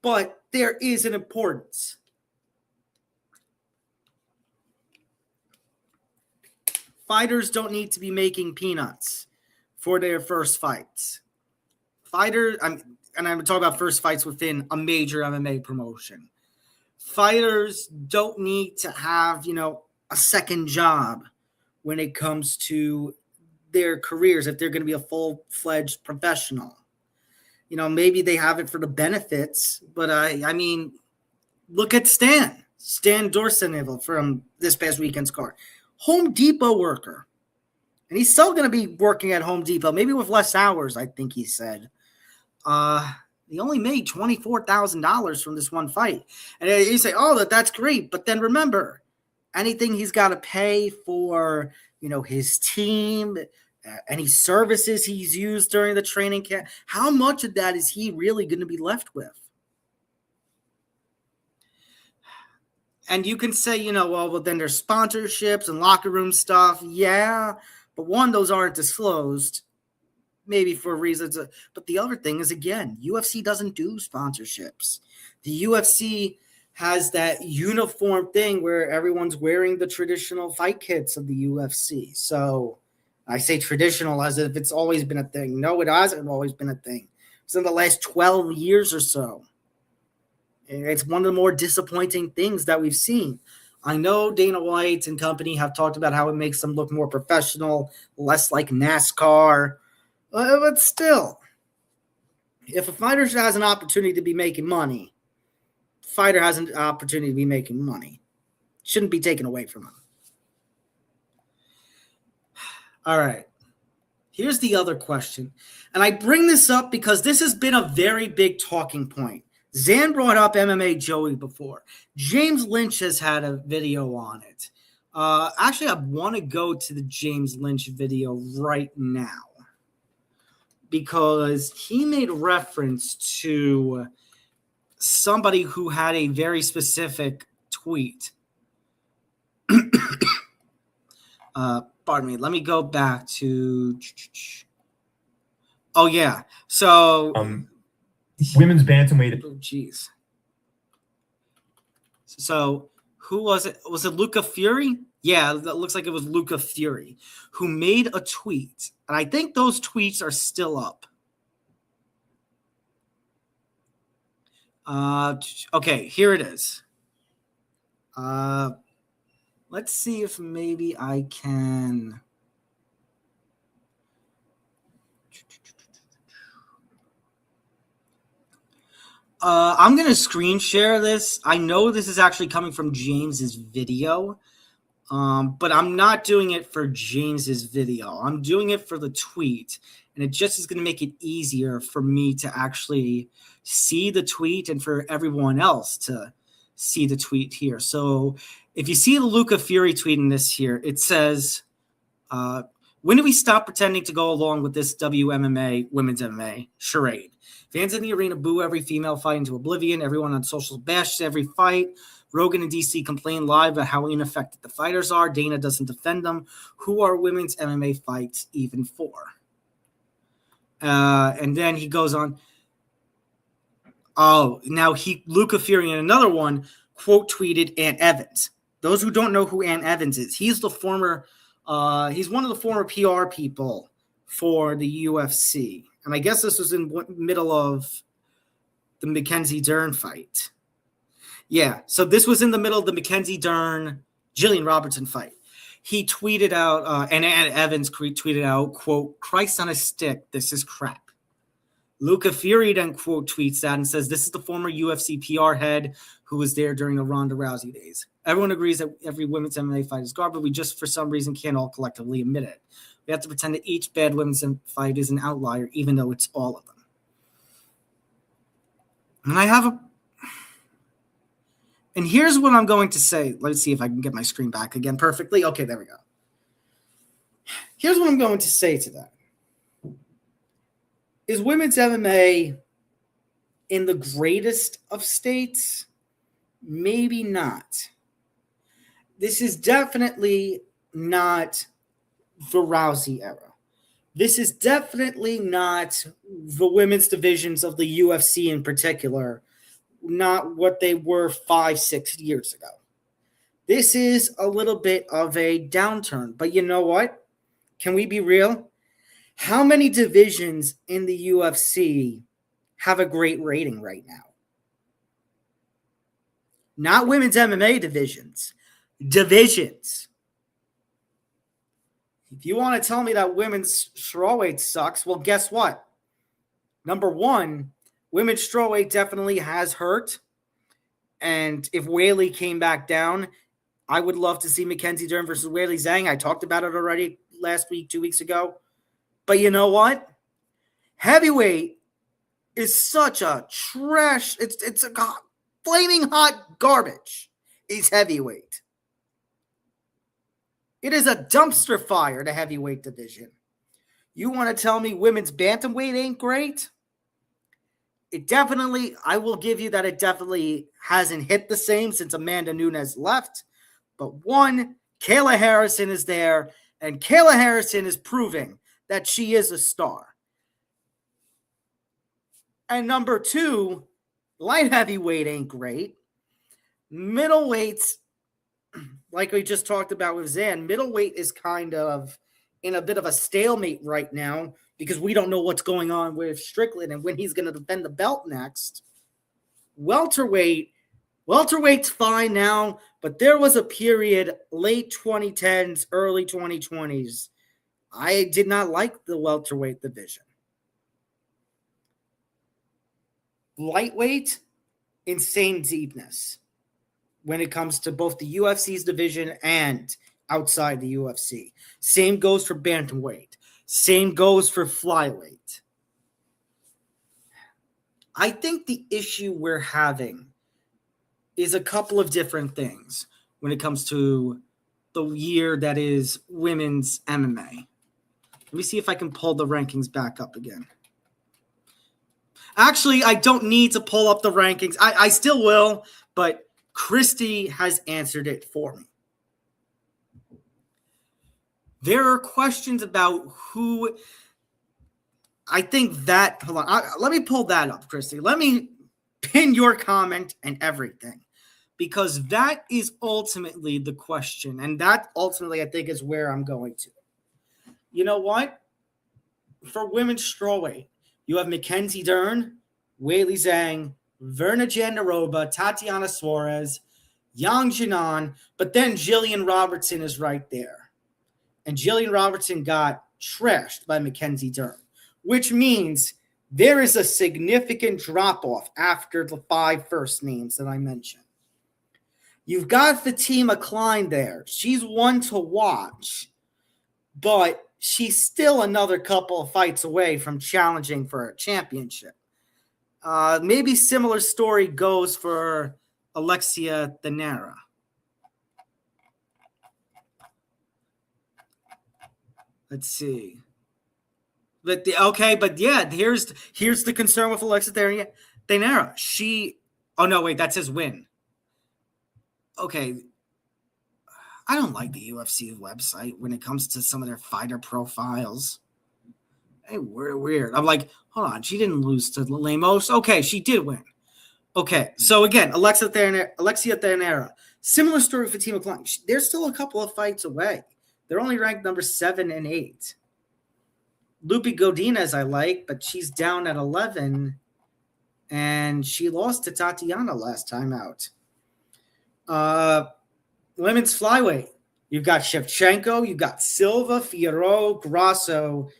But there is an importance. Fighters don't need to be making peanuts for their first fights. And I'm talking about first fights within a major MMA promotion. Fighters don't need to have, a second job when it comes to their careers if they're going to be a full-fledged professional. Maybe they have it for the benefits, but look at Stan Dorseneville from this past weekend's card. Home Depot worker. And he's still going to be working at Home Depot, maybe with less hours, I think he said. He only made $24,000 from this one fight. And you say, oh, that's great. But then remember, anything he's got to pay for, his team, any services he's used during the training camp, how much of that is he really going to be left with? And you can say, well, then there's sponsorships and locker room stuff. Yeah, but one, those aren't disclosed, maybe for reasons. But the other thing is, again, UFC doesn't do sponsorships. The UFC has that uniform thing where everyone's wearing the traditional fight kits of the UFC. So I say traditional as if it's always been a thing. No, it hasn't always been a thing. It's in the last 12 years or so. It's one of the more disappointing things that we've seen. I know Dana White and company have talked about how it makes them look more professional, less like NASCAR. But still, if a fighter has an opportunity to be making money, the fighter has an opportunity to be making money. It shouldn't be taken away from him. All right. Here's the other question. And I bring this up because this has been a very big talking point. Zan brought up MMA Joey before. James Lynch has had a video on it. Actually, I want to go to the James Lynch video right now because he made reference to somebody who had a very specific tweet. Pardon me. Let me go back to. Oh, yeah. So. Women's bantamweight. Oh, jeez. So, who was it? Was it Luca Fury? Yeah, that looks like it was Luca Fury who made a tweet. And I think those tweets are still up. Okay, here it is. Let's see if maybe I can. I'm going to screen share this. I know this is actually coming from James's video, but I'm not doing it for James's video. I'm doing it for the tweet, and it just is going to make it easier for me to actually see the tweet and for everyone else to see the tweet here. So if you see the Luca Fury tweet in this here, it says, when do we stop pretending to go along with this WMMA, women's MMA charade? Fans in the arena boo every female fight into oblivion. Everyone on social bashes every fight. Rogan and DC complain live about how ineffective the fighters are. Dana doesn't defend them. Who are women's MMA fights even for? And then he goes on. Oh, now Luca Fury in another one quote tweeted Ant Evans. Those who don't know who Ant Evans is, he's the former. He's one of the former PR people for the UFC. And I guess this was in the middle of the Mackenzie Dern fight. Yeah, so this was in the middle of the Mackenzie Dern, Gillian Robertson fight. He tweeted out, and Evans tweeted out, quote, Christ on a stick, this is crap. Luca Fury then quote tweets that and says, "This is the former UFC PR head who was there during the Ronda Rousey days. Everyone agrees that every women's MMA fight is garbage. We just, for some reason, can't all collectively admit it. We have to pretend that each bad women's fight is an outlier, even though it's all of them." And here's what I'm going to say. Let's see if I can get my screen back again perfectly. Okay, there we go. Here's what I'm going to say to that. Is women's MMA in the greatest of states? Maybe not. This is definitely not the Rousey era. This is definitely not the women's divisions of the UFC in particular, not what they were 5-6 years ago. This is a little bit of a downturn. But you know what? Can we be real? How many divisions in the UFC have a great rating right now? Not women's MMA divisions. Divisions. If you want to tell me that women's strawweight sucks, well, guess what? Number one, women's strawweight definitely has hurt. And if Weili came back down, I would love to see Mackenzie Dern versus Weili Zhang. I talked about it already last week, 2 weeks ago. But you know what? Heavyweight is such a trash. It's a flaming hot garbage. Is heavyweight. It is a dumpster fire, the heavyweight division. You want to tell me women's bantamweight ain't great? It definitely, I will give you that it definitely hasn't hit the same since Amanda Nunes left. But one, Kayla Harrison is there, and Kayla Harrison is proving that she is a star. And number two, light heavyweight ain't great. Middleweights, like we just talked about with Zan, middleweight is kind of in a bit of a stalemate right now because we don't know what's going on with Strickland and when he's going to defend the belt next. Welterweight's fine now, but there was a period, late 2010s, early 2020s, I did not like the welterweight division. Lightweight, insane deepness when it comes to both the UFC's division and outside the UFC. Same goes for bantamweight. Same goes for flyweight. I think the issue we're having is a couple of different things when it comes to the year that is women's MMA. Let me see if I can pull the rankings back up again. Actually, I don't need to pull up the rankings. I still will, but Christy has answered it for me. There are questions about who I think that, hold on, let me pull that up, Christy. Let me pin your comment and everything, because that is ultimately the question, and that ultimately I think is where I'm going to. You know what? For women's strawweight, you have Mackenzie Dern, Weili Zhang, Verna Jandaroba, Tatiana Suarez, Yang Jinan, but then Gillian Robertson is right there. And Gillian Robertson got trashed by Mackenzie Dern, which means there is a significant drop-off after the 5 first names that I mentioned. You've got Fatima Klein there. She's one to watch, but she's still another couple of fights away from challenging for a championship. Maybe similar story goes for Alexia Thanera. Let's see. But here's the concern with Alexia Thanera. That says win. Okay. I don't like the UFC website when it comes to some of their fighter profiles. Hey, weird. I'm like, hold on, she didn't lose to Lemos. Okay, she did win. Okay, so again, Alexia Thanera. Similar story for Fatima Klein. They're still a couple of fights away. They're only ranked number 7 and 8. Lupi Godinez I like, but she's down at 11, and she lost to Tatiana last time out. Women's flyweight. You've got Shevchenko, you've got Silva, Fierro, Grasso,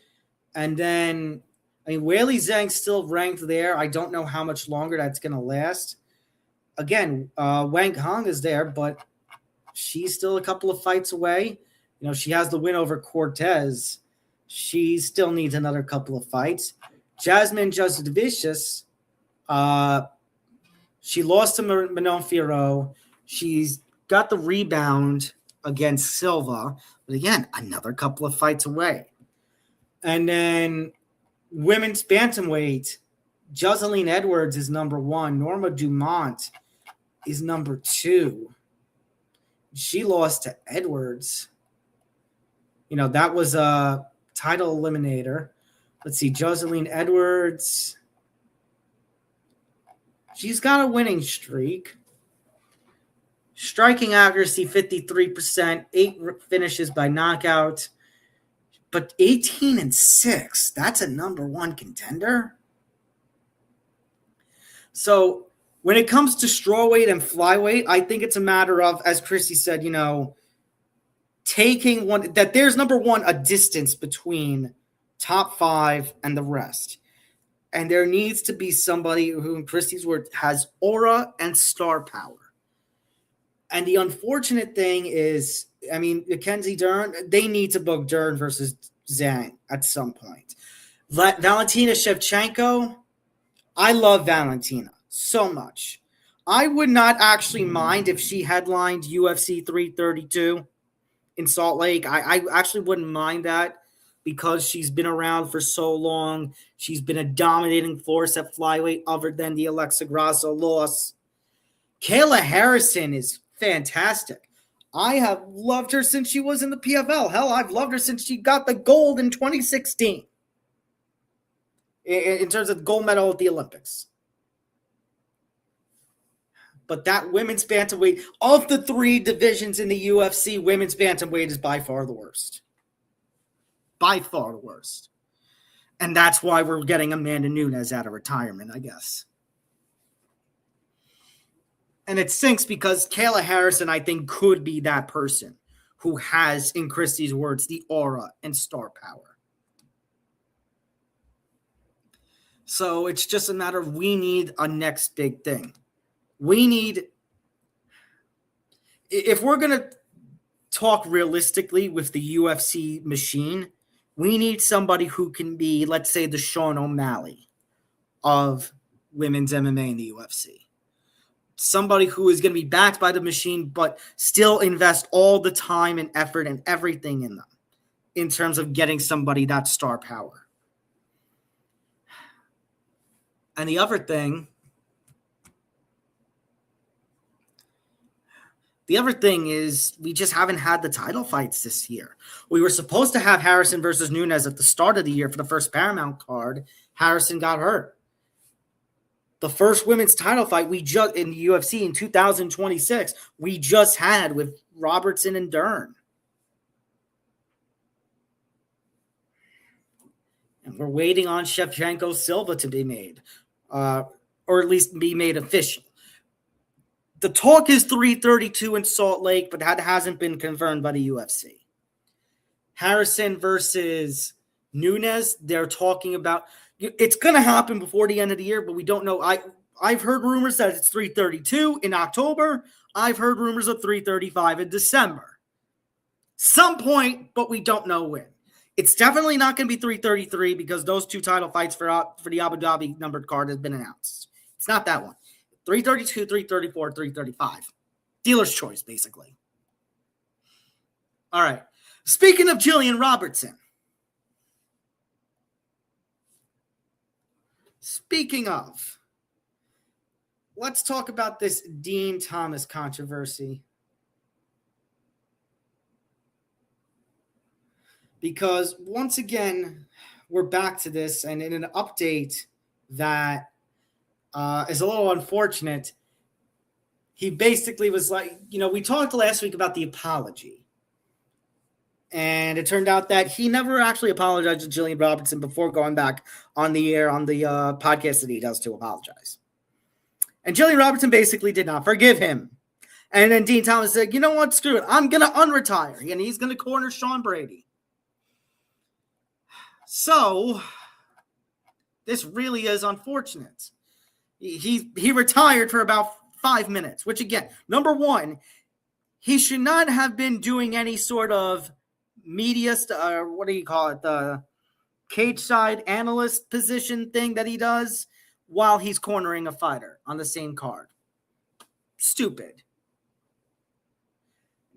and then I mean, Weili Zhang's still ranked there. I don't know how much longer that's going to last. Again, Wang Hong is there, but she's still a couple of fights away. You know, she has the win over Cortez. She still needs another couple of fights. Jasmine Jasudavicius, she lost to Manon Fiorot. She's got the rebound against Silva. But again, another couple of fights away. And then women's bantamweight, Jocelyn Edwards is number 1. Norma Dumont is number 2. She lost to Edwards. You know, that was a title eliminator. Let's see, Jocelyn Edwards. She's got a winning streak. Striking accuracy, 53%. 8 finishes by knockout. But 18-6, that's a number 1 contender. So when it comes to strawweight and flyweight, I think it's a matter of, as Chrissy said, you know, taking one, that there's number 1, a distance between top 5 and the rest. And there needs to be somebody who, in Christy's word, has aura and star power. And the unfortunate thing is, I mean, Mackenzie Dern, they need to book Dern versus Zhang at some point. Valentina Shevchenko, I love Valentina so much. I would not actually mind if she headlined UFC 332 in Salt Lake. I actually wouldn't mind that because she's been around for so long. She's been a dominating force at flyweight other than the Alexa Grasso loss. Kayla Harrison is fantastic. I have loved her since she was in the PFL. Hell, I've loved her since she got the gold in 2016 in terms of gold medal at the Olympics. But that women's bantamweight, of the 3 divisions in the UFC, women's bantamweight is by far the worst. By far the worst. And that's why we're getting Amanda Nunes out of retirement, I guess. And it stinks because Kayla Harrison, I think, could be that person who has, in Christie's words, the aura and star power. So it's just a matter of we need a next big thing. We need, if we're going to talk realistically with the UFC machine, we need somebody who can be, let's say, the Sean O'Malley of women's MMA in the UFC. Somebody who is going to be backed by the machine, but still invest all the time and effort and everything in them in terms of getting somebody that star power. And the other thing is we just haven't had the title fights this year. We were supposed to have Harrison versus Nunes at the start of the year for the first Paramount card. Harrison got hurt. The first women's title fight we just in the UFC in 2026, we just had with Robertson and Dern. And we're waiting on Shevchenko Silva to be made, or at least be made official. The talk is 332 in Salt Lake, but that hasn't been confirmed by the UFC. Harrison versus Nunes, they're talking about. It's going to happen before the end of the year, but we don't know. I've heard rumors that it's 332 in October. I've heard rumors of 335 in December. Some point, but we don't know when. It's definitely not going to be 333 because those 2 title fights for the Abu Dhabi numbered card has been announced. It's not that one. 332, 334, 335. Dealer's choice, basically. All right. Speaking of Gillian Robertson. Speaking of, let's talk about this Dean Thomas controversy. Because once again, we're back to this, and in an update that is a little unfortunate, he basically was like, you know, we talked last week about the apology. And it turned out that he never actually apologized to Gillian Robertson before going back on the air on the podcast that he does to apologize. And Gillian Robertson basically did not forgive him. And then Dean Thomas said, you know what, screw it. I'm going to unretire. And he's going to corner Sean Brady. So This really is unfortunate. He retired for about 5 minutes, which again, number one, he should not have been doing any sort of media, what do you call it, the cage side analyst position thing that he does while he's cornering a fighter on the same card. Stupid.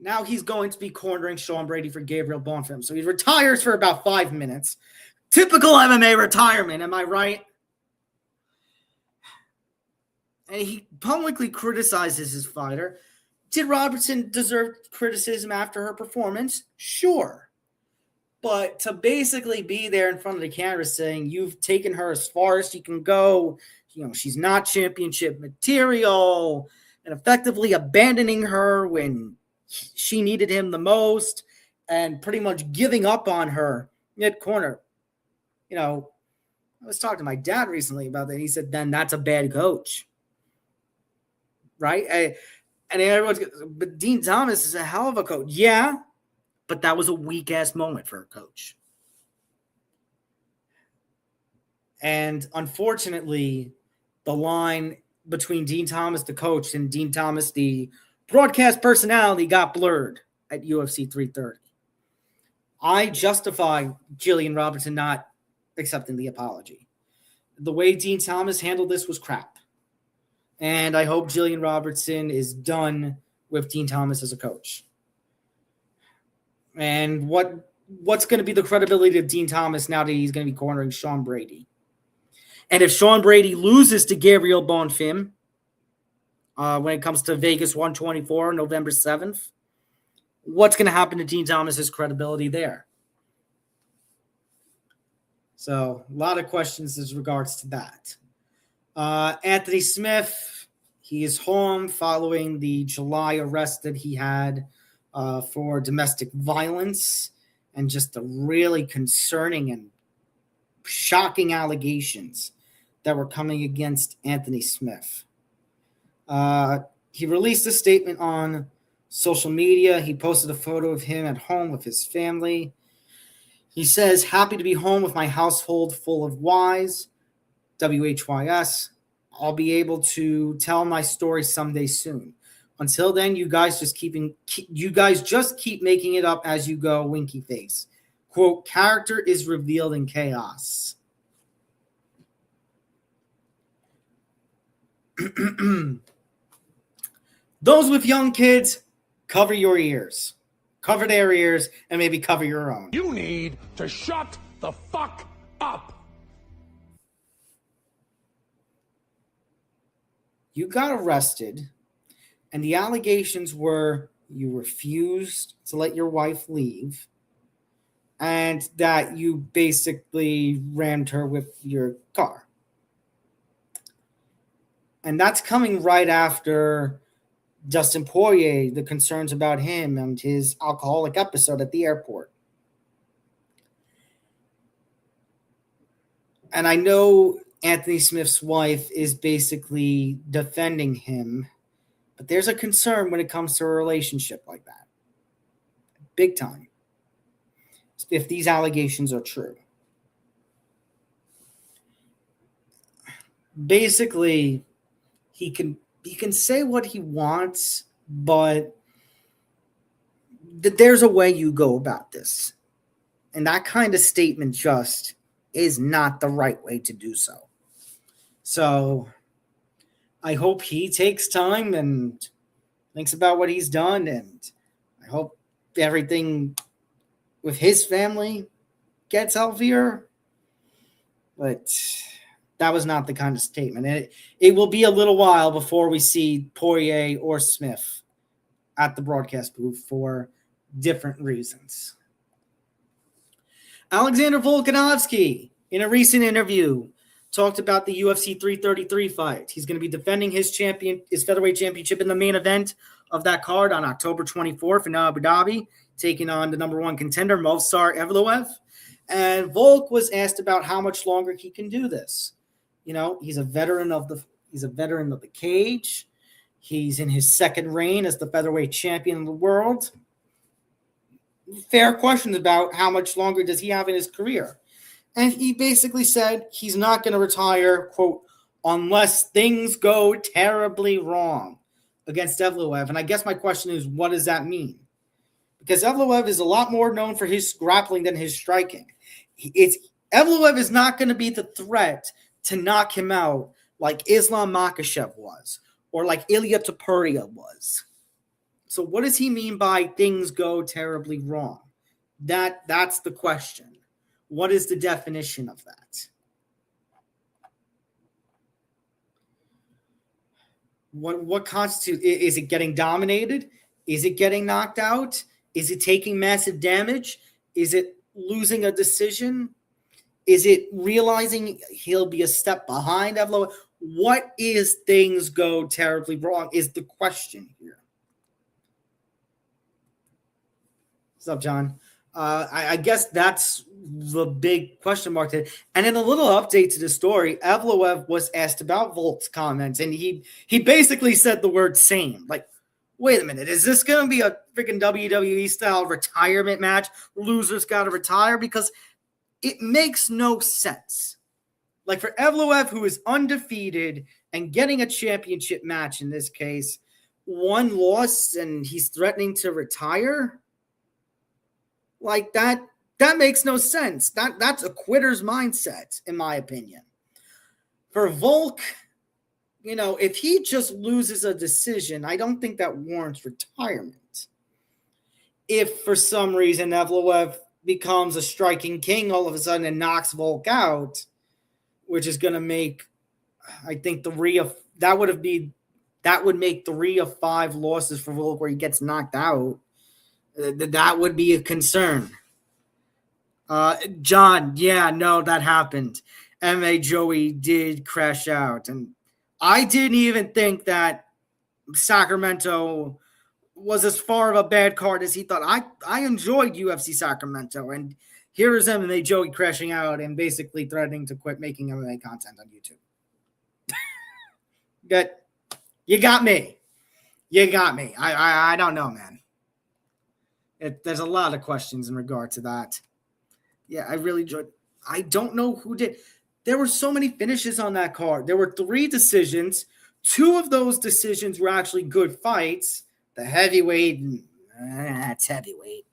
Now he's going to be cornering Sean Brady for Gabriel Bonfim. So he retires for about 5 minutes. Typical MMA retirement, am I right? And he publicly criticizes his fighter. Did Robertson deserve criticism after her performance? Sure. But to basically be there in front of the camera saying you've taken her as far as she can go, she's not championship material, and effectively abandoning her when she needed him the most and pretty much giving up on her mid-corner. I was talking to my dad recently about that. He said, then that's a bad coach. Right? And everyone's, but Dean Thomas is a hell of a coach. Yeah, but that was a weak-ass moment for a coach. And unfortunately, the line between Dean Thomas, the coach, and Dean Thomas, the broadcast personality, got blurred at UFC 330. I justify Gillian Robertson not accepting the apology. The way Dean Thomas handled this was crap. And I hope Gillian Robertson is done with Dean Thomas as a coach. And what's going to be the credibility of Dean Thomas now that he's going to be cornering Sean Brady? And if Sean Brady loses to Gabriel Bonfim when it comes to Vegas 124, November 7th, what's going to happen to Dean Thomas's credibility there? So a lot of questions as regards to that. Anthony Smith, he is home following the July arrest that he had for domestic violence and just the really concerning and shocking allegations that were coming against Anthony Smith. He released a statement on social media. He posted a photo of him at home with his family. He says, happy to be home with my household full of Ys. WHYS. I'll be able to tell my story someday soon. Until then, you guys just keep making it up as you go, winky face. Quote, character is revealed in chaos. Those with young kids, cover your ears. Cover their ears and maybe cover your own. You need to shut the fuck up. You got arrested, and the allegations were you refused to let your wife leave, and that you basically rammed her with your car. And that's coming right after Dustin Poirier, the concerns about him and his alcoholic episode at the airport. And I know Anthony Smith's wife is basically defending him, but there's a concern when it comes to a relationship like that. Big time. If these allegations are true. Basically, he can say what he wants, but there's a way you go about this. And that kind of statement just is not the right way to do so. So I hope he takes time and thinks about what he's done, and I hope everything with his family gets healthier. But that was not the kind of statement. It will be a little while before we see Poirier or Smith at the broadcast booth for different reasons. Alexander Volkanovski, in a recent interview, talked about the UFC 333 fight. He's going to be defending his featherweight championship in the main event of that card on October 24th in Abu Dhabi, taking on the number one contender, Movsar Evloev. And Volk was asked about how much longer he can do this. He's a veteran of the cage. He's in his second reign as the featherweight champion of the world. Fair questions about how much longer does he have in his career. And he basically said he's not going to retire, quote, unless things go terribly wrong against Evloev. And I guess my question is, what does that mean? Because Evloev is a lot more known for his grappling than his striking. Evloev is not going to be the threat to knock him out like Islam Makhachev was or like Ilya Topuria was. So what does he mean by things go terribly wrong? That's the question. What is the definition of that? What constitutes? Is it getting dominated? Is it getting knocked out? Is it taking massive damage? Is it losing a decision? Is it realizing he'll be a step behind Evloev? What is things go terribly wrong is the question here. What's up, John? I guess that's the big question mark there. And in a little update to the story, Evloev was asked about Volk's comments, and he basically said the word same. Like, wait a minute, is this going to be a freaking WWE-style retirement match? Losers got to retire? Because it makes no sense. Like, for Evloev, who is undefeated and getting a championship match in this case, one loss and he's threatening to retire? Like, that makes no sense. That's a quitter's mindset, in my opinion. For Volk, if he just loses a decision, I don't think that warrants retirement. If for some reason Evloev becomes a striking king all of a sudden and knocks Volk out, which is going to make, I think that would make 3 of 5 losses for Volk where he gets knocked out. That would be a concern. John, yeah, no, that happened. MMA Joey did crash out. And I didn't even think that Sacramento was as far of a bad card as he thought. I enjoyed UFC Sacramento. And here is MMA Joey crashing out and basically threatening to quit making MMA content on YouTube. But you got me. I don't know, man. There's a lot of questions in regard to that. Yeah, I really enjoyed. I don't know who did. There were so many finishes on that card. There were 3 decisions. 2 of those decisions were actually good fights. The heavyweight, that's heavyweight.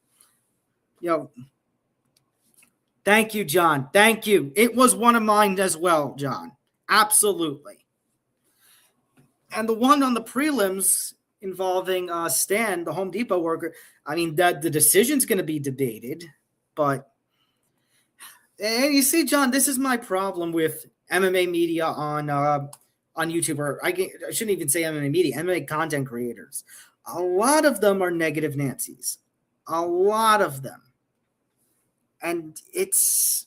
Thank you, John. Thank you. It was one of mine as well, John. Absolutely. And the one on the prelims involving Stan, the Home Depot worker, I mean, the decision's going to be debated, but and you see, John, this is my problem with MMA media on YouTube, or I shouldn't even say MMA media, MMA content creators. A lot of them are negative Nancy's. A lot of them. And it's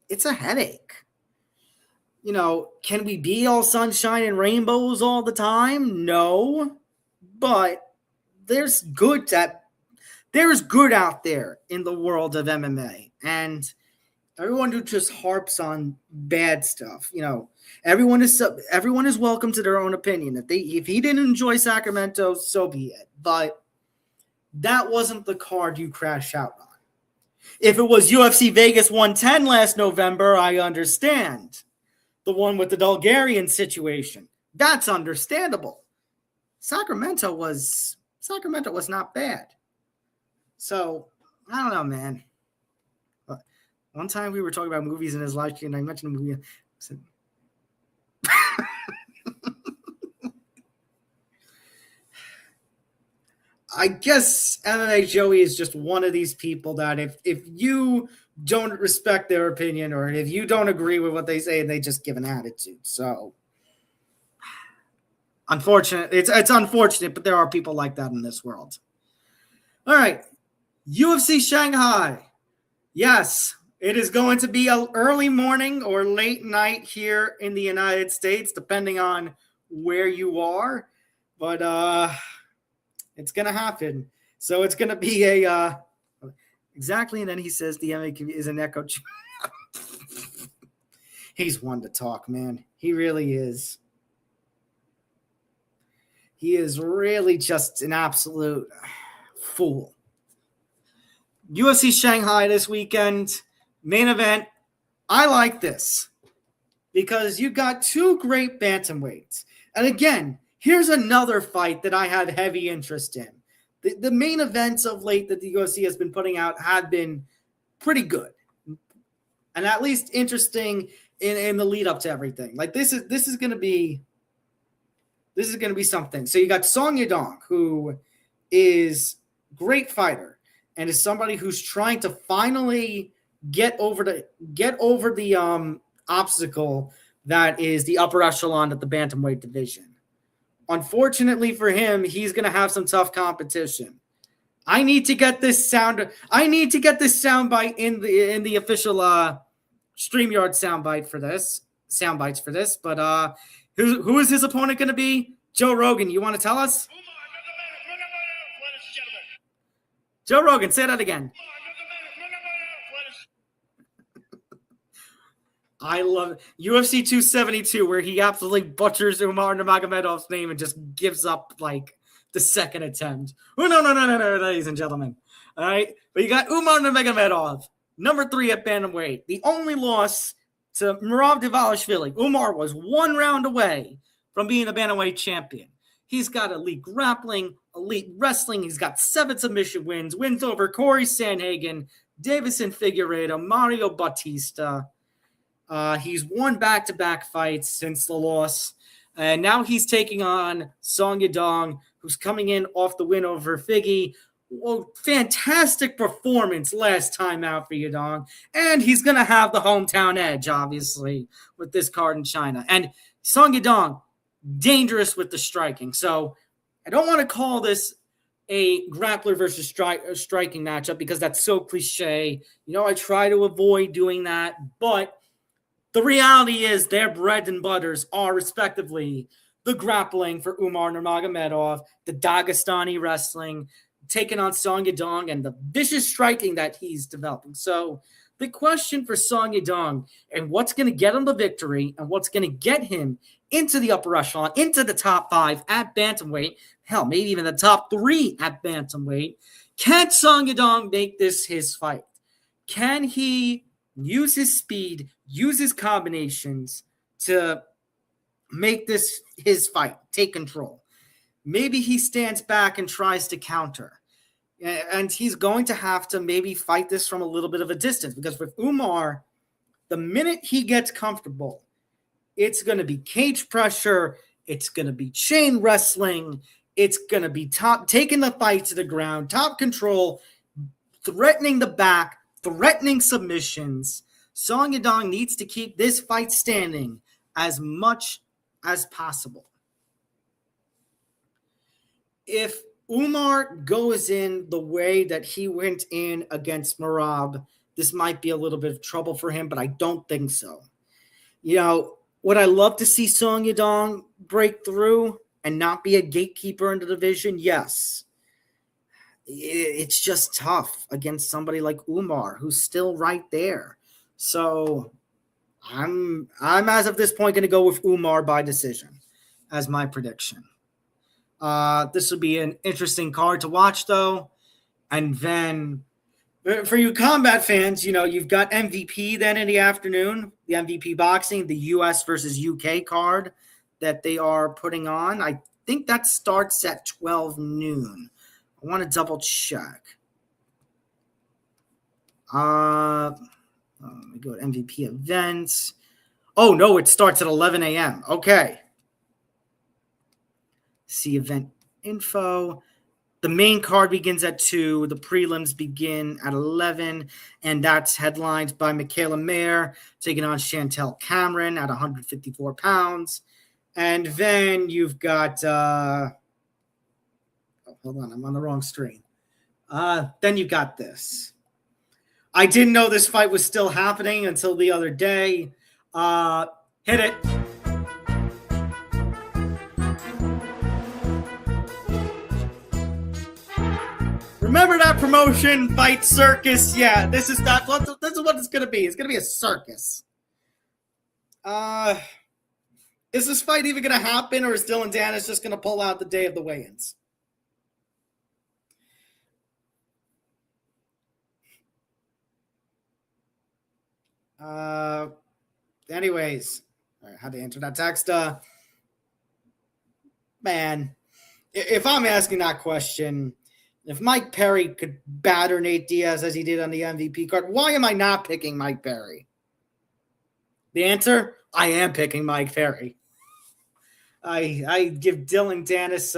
a headache. Can we be all sunshine and rainbows all the time? No. But there's good out there in the world of MMA. And everyone who just harps on bad stuff, everyone is welcome to their own opinion. If he didn't enjoy Sacramento, so be it. But that wasn't the card you crashed out on. If it was UFC Vegas 110 last November, I understand. The one with the Bulgarian situation, that's understandable. Sacramento was not bad. So, I don't know, man. One time we were talking about movies in his life, and I mentioned a movie. I guess MMA Joey is just one of these people that if you don't respect their opinion or if you don't agree with what they say, they just give an attitude. So, unfortunate. It's unfortunate, but there are people like that in this world. All right. UFC Shanghai. Yes, it is going to be an early morning or late night here in the United States, depending on where you are. But it's going to happen. So it's going to be a exactly. And then he says the MMA is an echo. He's one to talk, man. He really is. He is really just an absolute fool. UFC Shanghai this weekend. Main event, I like this because you got two great bantamweights. And again, here's another fight that I had heavy interest in. The main events of late that the UFC has been putting out have been pretty good, and at least interesting in the lead up to everything. Like this is going to be something. So you got Song Yadong, who is a great fighter and is somebody who's trying to finally get over the obstacle that is the upper echelon of the bantamweight division. Unfortunately for him, he's going to have some tough competition. I need to get this soundbite in the official StreamYard soundbites for this. But who is his opponent going to be? Joe Rogan. You want to tell us? Joe Rogan, say that again. I love it. UFC 272, where he absolutely butchers Umar Nurmagomedov's name and just gives up like the second attempt. Oh, no, ladies and gentlemen. All right. But you got Umar Nurmagomedov, number 3 at bantamweight. The only loss to Merab Dvalishvili. Umar was 1 round away from being the bantamweight champion. He's got elite grappling, elite wrestling. He's got 7 submission wins over Corey Sandhagen, Davison Figueiredo, Mario Bautista. He's won back-to-back fights since the loss. And now he's taking on Song Yadong, who's coming in off the win over Figgy. Well, fantastic performance last time out for Yadong. And he's going to have the hometown edge, obviously, with this card in China. And Song Yadong, dangerous with the striking. So I don't want to call this a grappler versus striking matchup because that's so cliche. You know, I try to avoid doing that, but the reality is their bread and butters are respectively the grappling for Umar Nurmagomedov, the Dagestani wrestling, taking on Song Yadong, and the vicious striking that he's developing. So the question for Song Yadong and what's going to get him the victory and what's going to get him into the upper echelon, into the top 5 at bantamweight, hell, maybe even the top 3 at bantamweight. Can Song Yadong make this his fight? Can he use his speed, use his combinations to make this his fight, take control? Maybe he stands back and tries to counter. And he's going to have to maybe fight this from a little bit of a distance because with Umar, the minute he gets comfortable, it's going to be cage pressure. It's going to be chain wrestling. It's going to be taking the fight to the ground, top control, threatening the back, threatening submissions. Song Yadong needs to keep this fight standing as much as possible. If Umar goes in the way that he went in against Merab, this might be a little bit of trouble for him, but I don't think so. You know, would I love to see Song Yadong break through and not be a gatekeeper in the division? Yes. It's just tough against somebody like Umar, who's still right there. So I'm as of this point going to go with Umar by decision as my prediction. This would be an interesting card to watch, though. And then for you combat fans, you know, you've got MVP then in the afternoon, the MVP boxing, the US versus UK card that they are putting on. I think that starts at 12 noon. I want to double check. Let me go to MVP events. Oh, no, it starts at 11 a.m. Okay. See event info. The main card begins at 2. The prelims begin at 11. And that's headlined by Michaela Mayer taking on Chantel Cameron at 154 pounds. And then you've got hold on, I'm on the wrong screen. Then you got this. I didn't know this fight was still happening until the other day. Hit it. Remember that promotion, Fight Circus? Yeah, this is what it's going to be. It's going to be a circus. Is this fight even going to happen, or is Dylan Dennis just going to pull out the day of the weigh-ins? Anyways, I had to answer that text. Man, if I'm asking that question, if Mike Perry could batter Nate Diaz as he did on the MVP card, why am I not picking Mike Perry? The answer, I am picking Mike Perry. I give Dylan Dennis,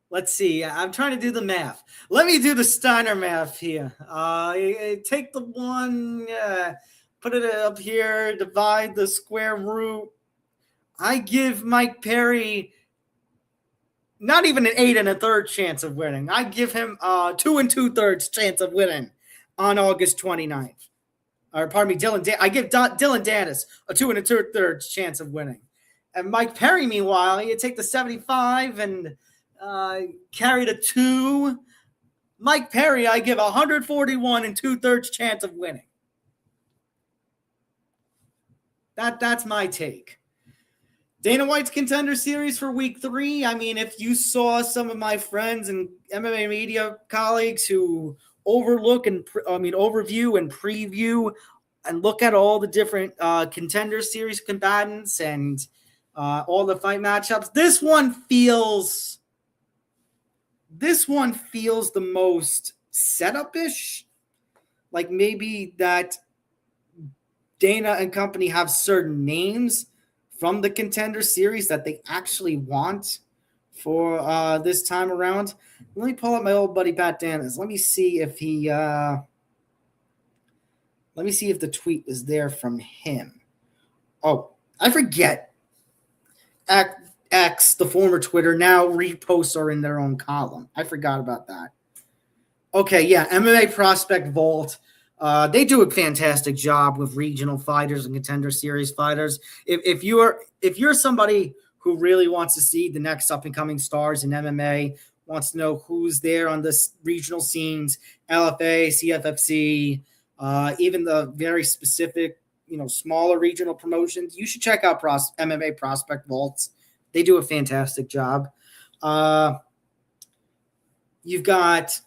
let's see. I'm trying to do the math. Let me do the Steiner math here. Take the one, put it up here, divide the square root. I give Mike Perry not even an 8 1/3 chance of winning. I give him 2 2/3 chance of winning on August 29th. Or pardon me, I give Dylan Dennis a 2 2/3 chance of winning. And Mike Perry, meanwhile, you take the 75 and carry the 2. Mike Perry, I give 141 2/3 chance of winning. That's my take. Dana White's Contender Series for Week 3. I mean, if you saw some of my friends and MMA media colleagues who overview and preview and look at all the different Contender Series combatants and all the fight matchups, this one feels the most setup-ish. Like maybe that Dana and company have certain names from the Contender Series that they actually want for this time around. Let me pull up my old buddy Pat Dennis. Let me see if the tweet is there from him. Oh, I forget. X, the former Twitter, now reposts are in their own column. I forgot about that. Okay, yeah, MMA Prospect Vault. They do a fantastic job with regional fighters and Contender Series fighters. If you're somebody who really wants to see the next up and coming stars in MMA, wants to know who's there on the regional scenes, LFA, CFFC, even the very specific, smaller regional promotions, you should check out MMA Prospect Vaults. They do a fantastic job. You've got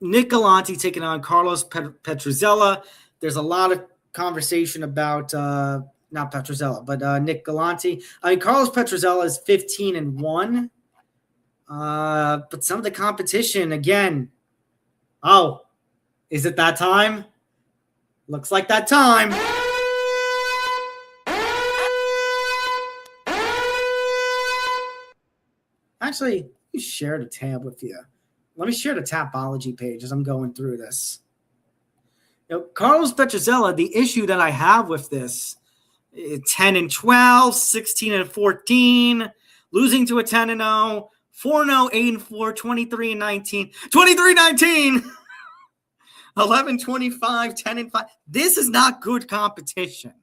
Nick Galante taking on Carlos Petruzella. There's a lot of conversation about not Petruzella, but Nick Galante. I mean, Carlos Petruzella is 15-1. But some of the competition, again, is it that time? Looks like that time. Actually, let me share the tab with you. Let me share the Tapology page as I'm going through this. Carlos Petruzella, the issue that I have with this, 10-12, 16-14, losing to a 10-0, 4-0, 8-4, 23-19, 23-19, 11-25, 10-5. This is not good competition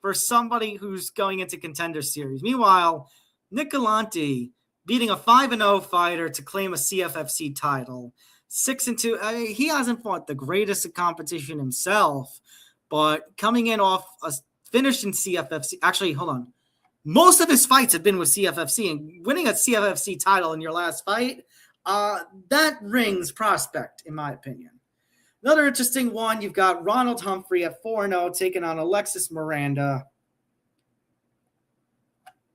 for somebody who's going into Contender Series. Meanwhile, Nick Galante beating a 5-0 fighter to claim a CFFC title, 6-2. He hasn't fought the greatest of competition himself, but coming in off a finish in CFFC. Actually, hold on. Most of his fights have been with CFFC, and winning a CFFC title in your last fight, that rings prospect, in my opinion. Another interesting one, you've got Ronald Humphrey at 4-0 taking on Alexis Miranda.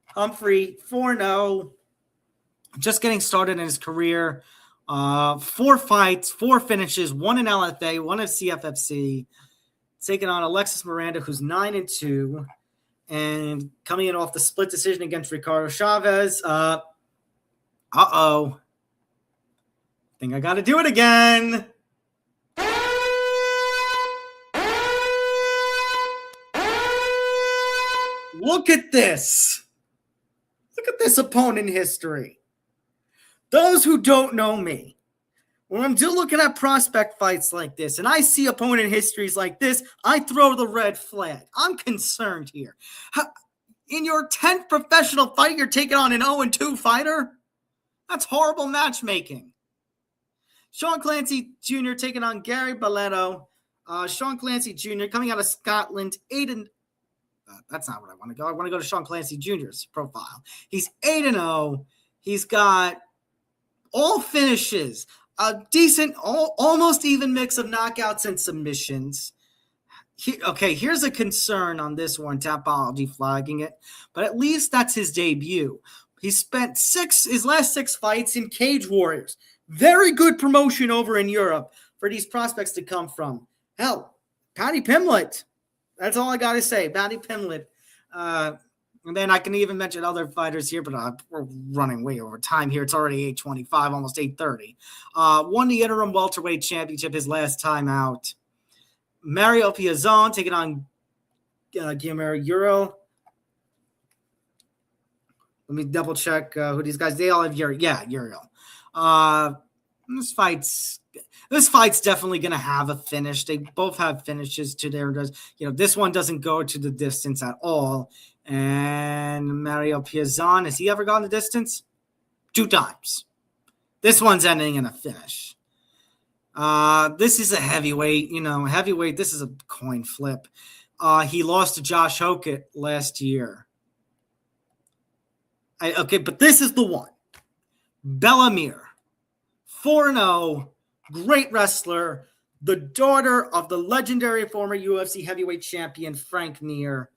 Humphrey, 4-0. Just getting started in his career. 4 fights, 4 finishes, 1 in LFA, 1 in CFFC. Taking on Alexis Miranda, who's 9-2. And coming in off the split decision against Ricardo Chavez. I think I got to do it again. Look at this. Look at this opponent history. Those who don't know me, when I'm looking at prospect fights like this and I see opponent histories like this, I throw the red flag. I'm concerned here. In your 10th professional fight, you're taking on an 0-2 fighter? That's horrible matchmaking. Sean Clancy Jr. taking on Gary Balletto. Sean Clancy Jr. coming out of Scotland, 8-. That's not what I want to go. I want to go to Sean Clancy Jr.'s profile. He's 8-0. He's got all finishes. A decent, almost even mix of knockouts and submissions. Here's a concern on this one, Tapology flagging it, but at least that's his debut. He spent his last 6 fights in Cage Warriors. Very good promotion over in Europe for these prospects to come from. Hell, Paddy Pimblett. That's all I got to say. Paddy Pimblett. And then I can even mention other fighters here, but we're running way over time here. It's already 8:25, almost 8:30. Won the interim welterweight championship his last time out. Mario Piazon taking on Guillermo Uriel. Let me double check who these guys. They all have Uriel. Yeah, Uriel. This fight's definitely going to have a finish. They both have finishes to their, this one doesn't go to the distance at all. And Mario Piazon, has he ever gone the distance? 2 times. This one's ending in a finish. This is a heavyweight, heavyweight. This is a coin flip. He lost to Josh Hokett last year. But this is the one. Bellamir, 4-0, great wrestler, the daughter of the legendary former UFC heavyweight champion Frank Mir.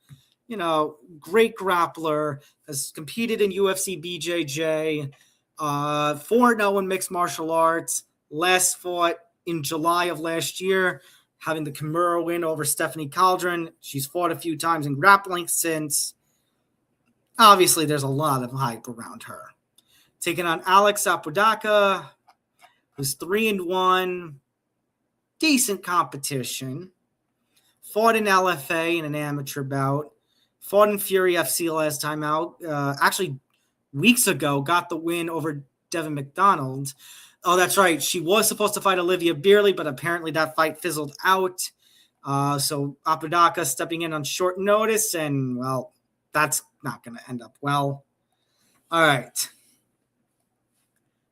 Great grappler, has competed in UFC BJJ, 4-0 in mixed martial arts, last fought in July of last year, having the Kimura win over Stephanie Caldron. She's fought a few times in grappling since. Obviously, there's a lot of hype around her. Taking on Alex Apodaca, who's 3-1, decent competition. Fought in LFA in an amateur bout. Fought in Fury FC last time out. Actually, weeks ago, got the win over Devin McDonald. Oh, that's right. She was supposed to fight Olivia Beerley, but apparently that fight fizzled out. So Apodaca stepping in on short notice, and, well, that's not going to end up well. All right.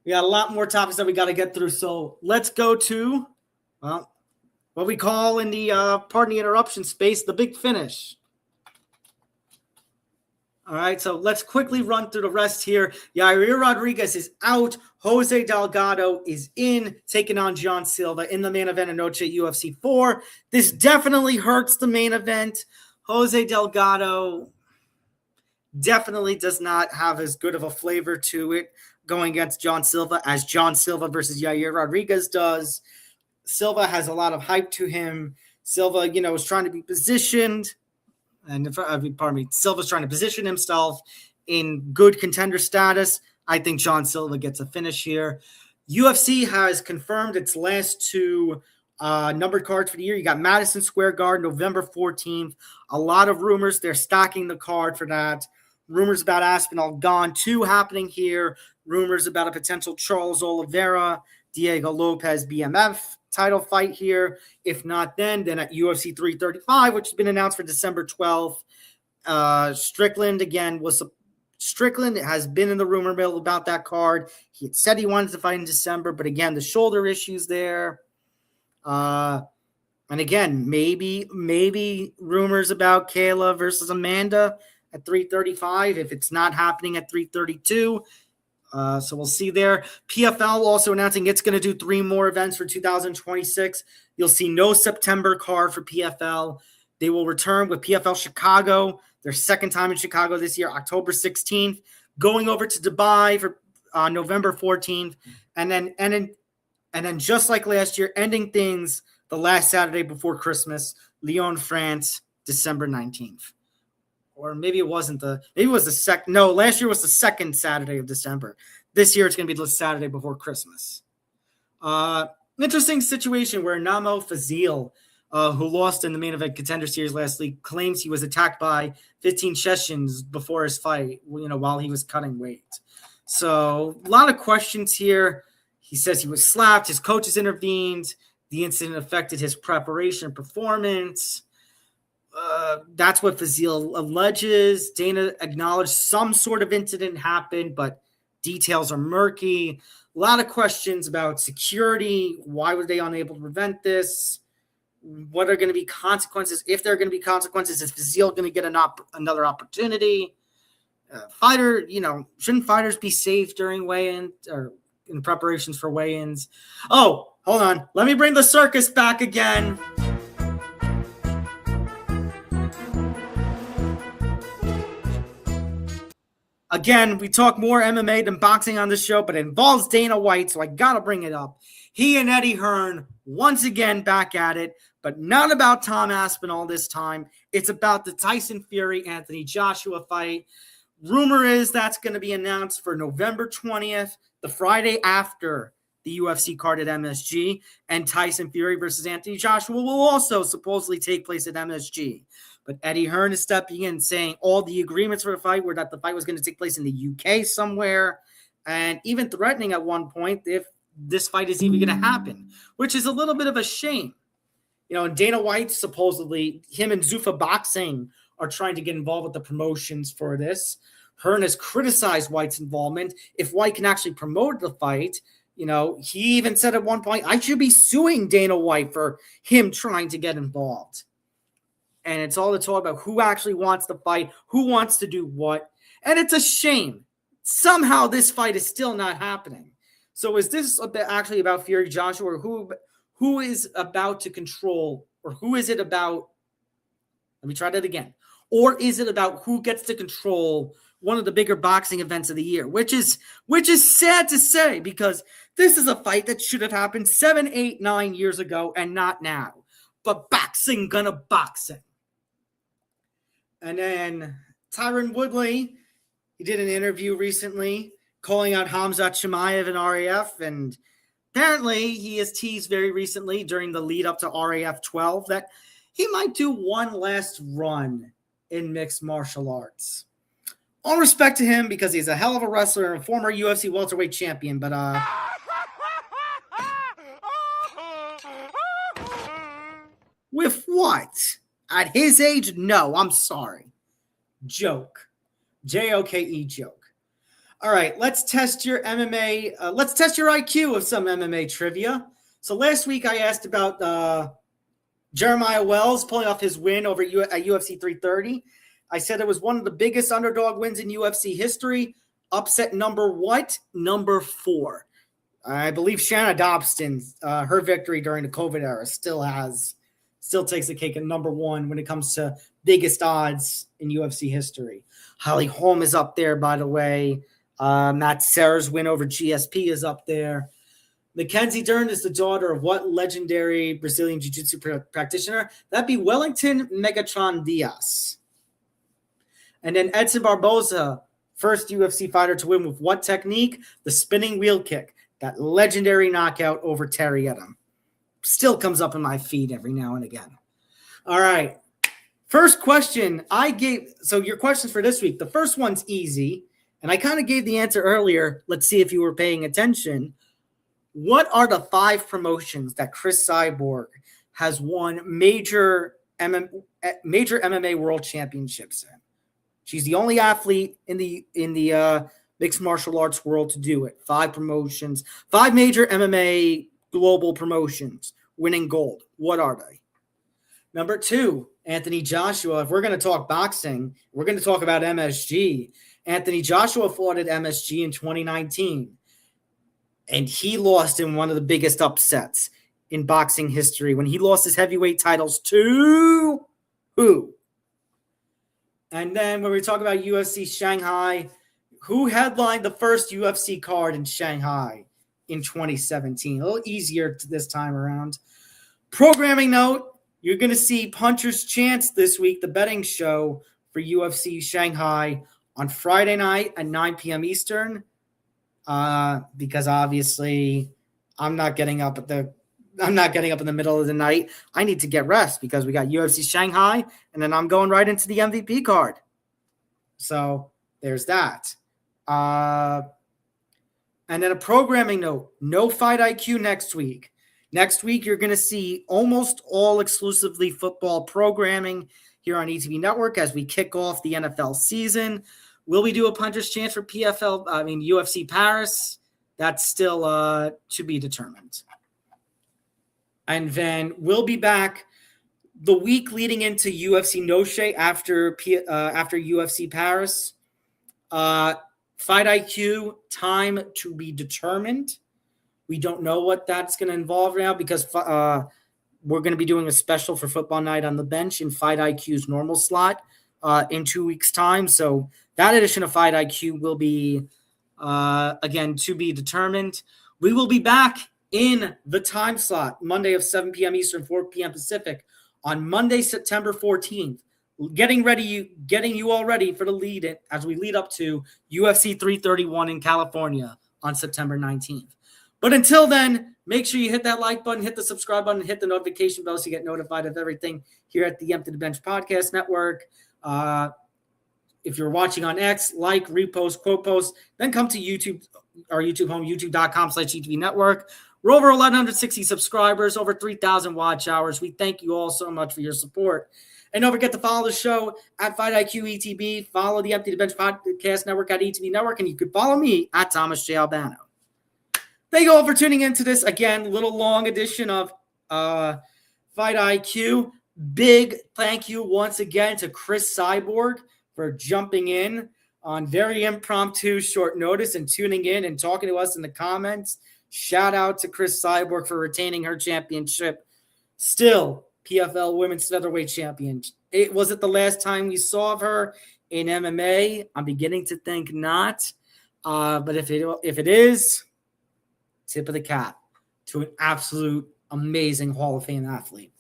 We got a lot more topics that we got to get through, so let's go to, well, what we call in the pardon the interruption space, the big finish. All right, so let's quickly run through the rest here. Yair Rodriguez is out. Jose Delgado is in, taking on John Silva in the main event of Noche UFC 4. This definitely hurts the main event. Jose Delgado definitely does not have as good of a flavor to it going against John Silva as John Silva versus Yair Rodriguez does. Silva has a lot of hype to him. Silva, is trying to be positioned. Silva's trying to position himself in good contender status. I think John Silva gets a finish here. UFC has confirmed its last 2 numbered cards for the year. You got Madison Square Garden, November 14th. A lot of rumors. They're stocking the card for that. Rumors about Aspinall Gone 2 happening here. Rumors about a potential Charles Oliveira, Diego Lopez BMF title fight here. If not then at UFC 335, which has been announced for December 12th. Strickland has been in the rumor mill about that card. He had said he wanted to fight in December, but again, the shoulder issues there. And again, maybe rumors about Kayla versus Amanda at 335 if it's not happening at 332. So we'll see there. PFL also announcing it's going to do 3 more events for 2026. You'll see no September card for PFL. They will return with PFL Chicago, their second time in Chicago this year, October 16th, going over to Dubai for November 14th, and then just like last year, ending things the last Saturday before Christmas, Lyon, France, December 19th. Or maybe it wasn't last year was the second Saturday of December. This year it's going to be the Saturday before Christmas. Interesting situation where Namo Fazil, who lost in the main event contender series last week, claims he was attacked by 15 Chechens before his fight, while he was cutting weight. So a lot of questions here. He says he was slapped. His coaches intervened. The incident affected his preparation and performance. That's what Fazil alleges. Dana acknowledged some sort of incident happened, but details are murky. A lot of questions about security. Why were they unable to prevent this? What are going to be consequences? If there are going to be consequences, is Fazil going to get another opportunity? Shouldn't fighters be safe during weigh-in? Or in preparations for weigh-ins. Oh, hold on. Let me bring the circus back again. Again, we talk more MMA than boxing on this show, but it involves Dana White, so I got to bring it up. He and Eddie Hearn once again back at it, but not about Tom Aspinall this time. It's about the Tyson Fury-Anthony Joshua fight. Rumor is that's going to be announced for November 20th, the Friday after the UFC card at MSG, and Tyson Fury versus Anthony Joshua will also supposedly take place at MSG. But Eddie Hearn is stepping in, saying all the agreements for the fight were that the fight was going to take place in the UK somewhere, and even threatening at one point if this fight is even going to happen, which is a little bit of a shame. You know, and Dana White, supposedly, him and Zuffa Boxing are trying to get involved with the promotions for this. Hearn has criticized White's involvement. If White can actually promote the fight, you know, he even said at one point, I should be suing Dana White for him trying to get involved. And it's all the talk about who actually wants the fight, who wants to do what. And it's a shame. Somehow this fight is still not happening. So is this actually about Fury Joshua, or who is about to control, or who is it about? Let me try that again. Or is it about who gets to control one of the bigger boxing events of the year, which is sad to say, because this is a fight that should have happened 7, 8, 9 years ago and not now. But boxing gonna boxing. And then Tyron Woodley, he did an interview recently calling out Khamzat Chimaev and RAF, and apparently he has teased very recently during the lead up to RAF 12 that he might do one last run in mixed martial arts. All respect to him, because he's a hell of a wrestler and a former UFC welterweight champion, but with what? At his age? No, I'm sorry. Joke. Joke joke. All right, let's test your MMA. Let's test your IQ of some MMA trivia. So last week I asked about Jeremiah Wells pulling off his win over at UFC 330. I said it was one of the biggest underdog wins in UFC history. Upset number what? Number 4. I believe Shanna Dobson, her victory during the COVID era still takes the cake at number 1 when it comes to biggest odds in UFC history. Holly Holm is up there, by the way. Matt Serra's win over GSP is up there. Mackenzie Dern is the daughter of what legendary Brazilian Jiu-Jitsu practitioner? That'd be Wellington Megatron Diaz. And then Edson Barboza, first UFC fighter to win with what technique? The spinning wheel kick. That legendary knockout over Terry Edom. Still comes up in my feed every now and again. All right. First question I gave. So your questions for this week. The first one's easy. And I kind of gave the answer earlier. Let's see if you were paying attention. What are the 5 promotions that Cris Cyborg has won major MMA world championships in? She's the only athlete in the mixed martial arts world to do it. 5 promotions, 5 major MMA global promotions, winning gold. What are they? Number 2, Anthony Joshua. If we're going to talk boxing, we're going to talk about MSG. Anthony Joshua fought at MSG in 2019, and he lost in one of the biggest upsets in boxing history when he lost his heavyweight titles to who? And then when we talk about UFC Shanghai, who headlined the first UFC card in Shanghai in 2017? A little easier this time around. Programming note, you're going to see Puncher's Chance this week, the betting show for UFC Shanghai on Friday night at 9 p.m. Eastern, because obviously I'm not getting up in the middle of the night. I need to get rest because we got UFC Shanghai, and then I'm going right into the MVP card. So there's that. And then a programming note, no Fight IQ next week. Next week, you're going to see almost all exclusively football programming here on ETV Network as we kick off the NFL season. Will we do a Puncher's Chance for UFC Paris? That's still to be determined. And then we'll be back the week leading into UFC Noche after UFC Paris. Fight IQ, time to be determined. We don't know what that's going to involve now because we're going to be doing a special for Football Night on the Bench in Fight IQ's normal slot in 2 weeks' time. So that edition of Fight IQ will be, again, to be determined. We will be back in the time slot, Monday of 7 p.m. Eastern, 4 p.m. Pacific, on Monday, September 14th. Getting you all ready for the lead as we lead up to UFC 331 in California on September 19th. But until then, make sure you hit that like button, hit the subscribe button, hit the notification bell so you get notified of everything here at the Empty the Bench Podcast Network. If you're watching on X, like, repost, quote post, then come to YouTube, our YouTube home, youtube.com/ETV Network. We're over 1,160 subscribers, over 3,000 watch hours. We thank you all so much for your support. And don't forget to follow the show at Fight IQ ETB. Follow the Empty the Bench Podcast Network at ETB Network. And you could follow me at Thomas J. Albano. Thank you all for tuning into this, again, little long edition of Fight IQ. Big thank you once again to Cris Cyborg for jumping in on very impromptu short notice and tuning in and talking to us in the comments. Shout out to Cris Cyborg for retaining her championship. Still, PFL Women's Featherweight Champion. Was it the last time we saw of her in MMA? I'm beginning to think not. But if it is, tip of the cap to an absolute amazing Hall of Fame athlete.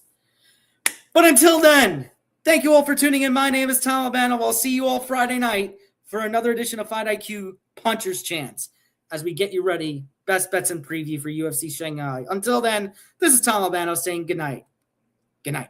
But until then, thank you all for tuning in. My name is Tom Albano. I'll see you all Friday night for another edition of Fight IQ Puncher's Chance as we get you ready. Best bets and preview for UFC Shanghai. Until then, this is Tom Albano saying good night. Good night.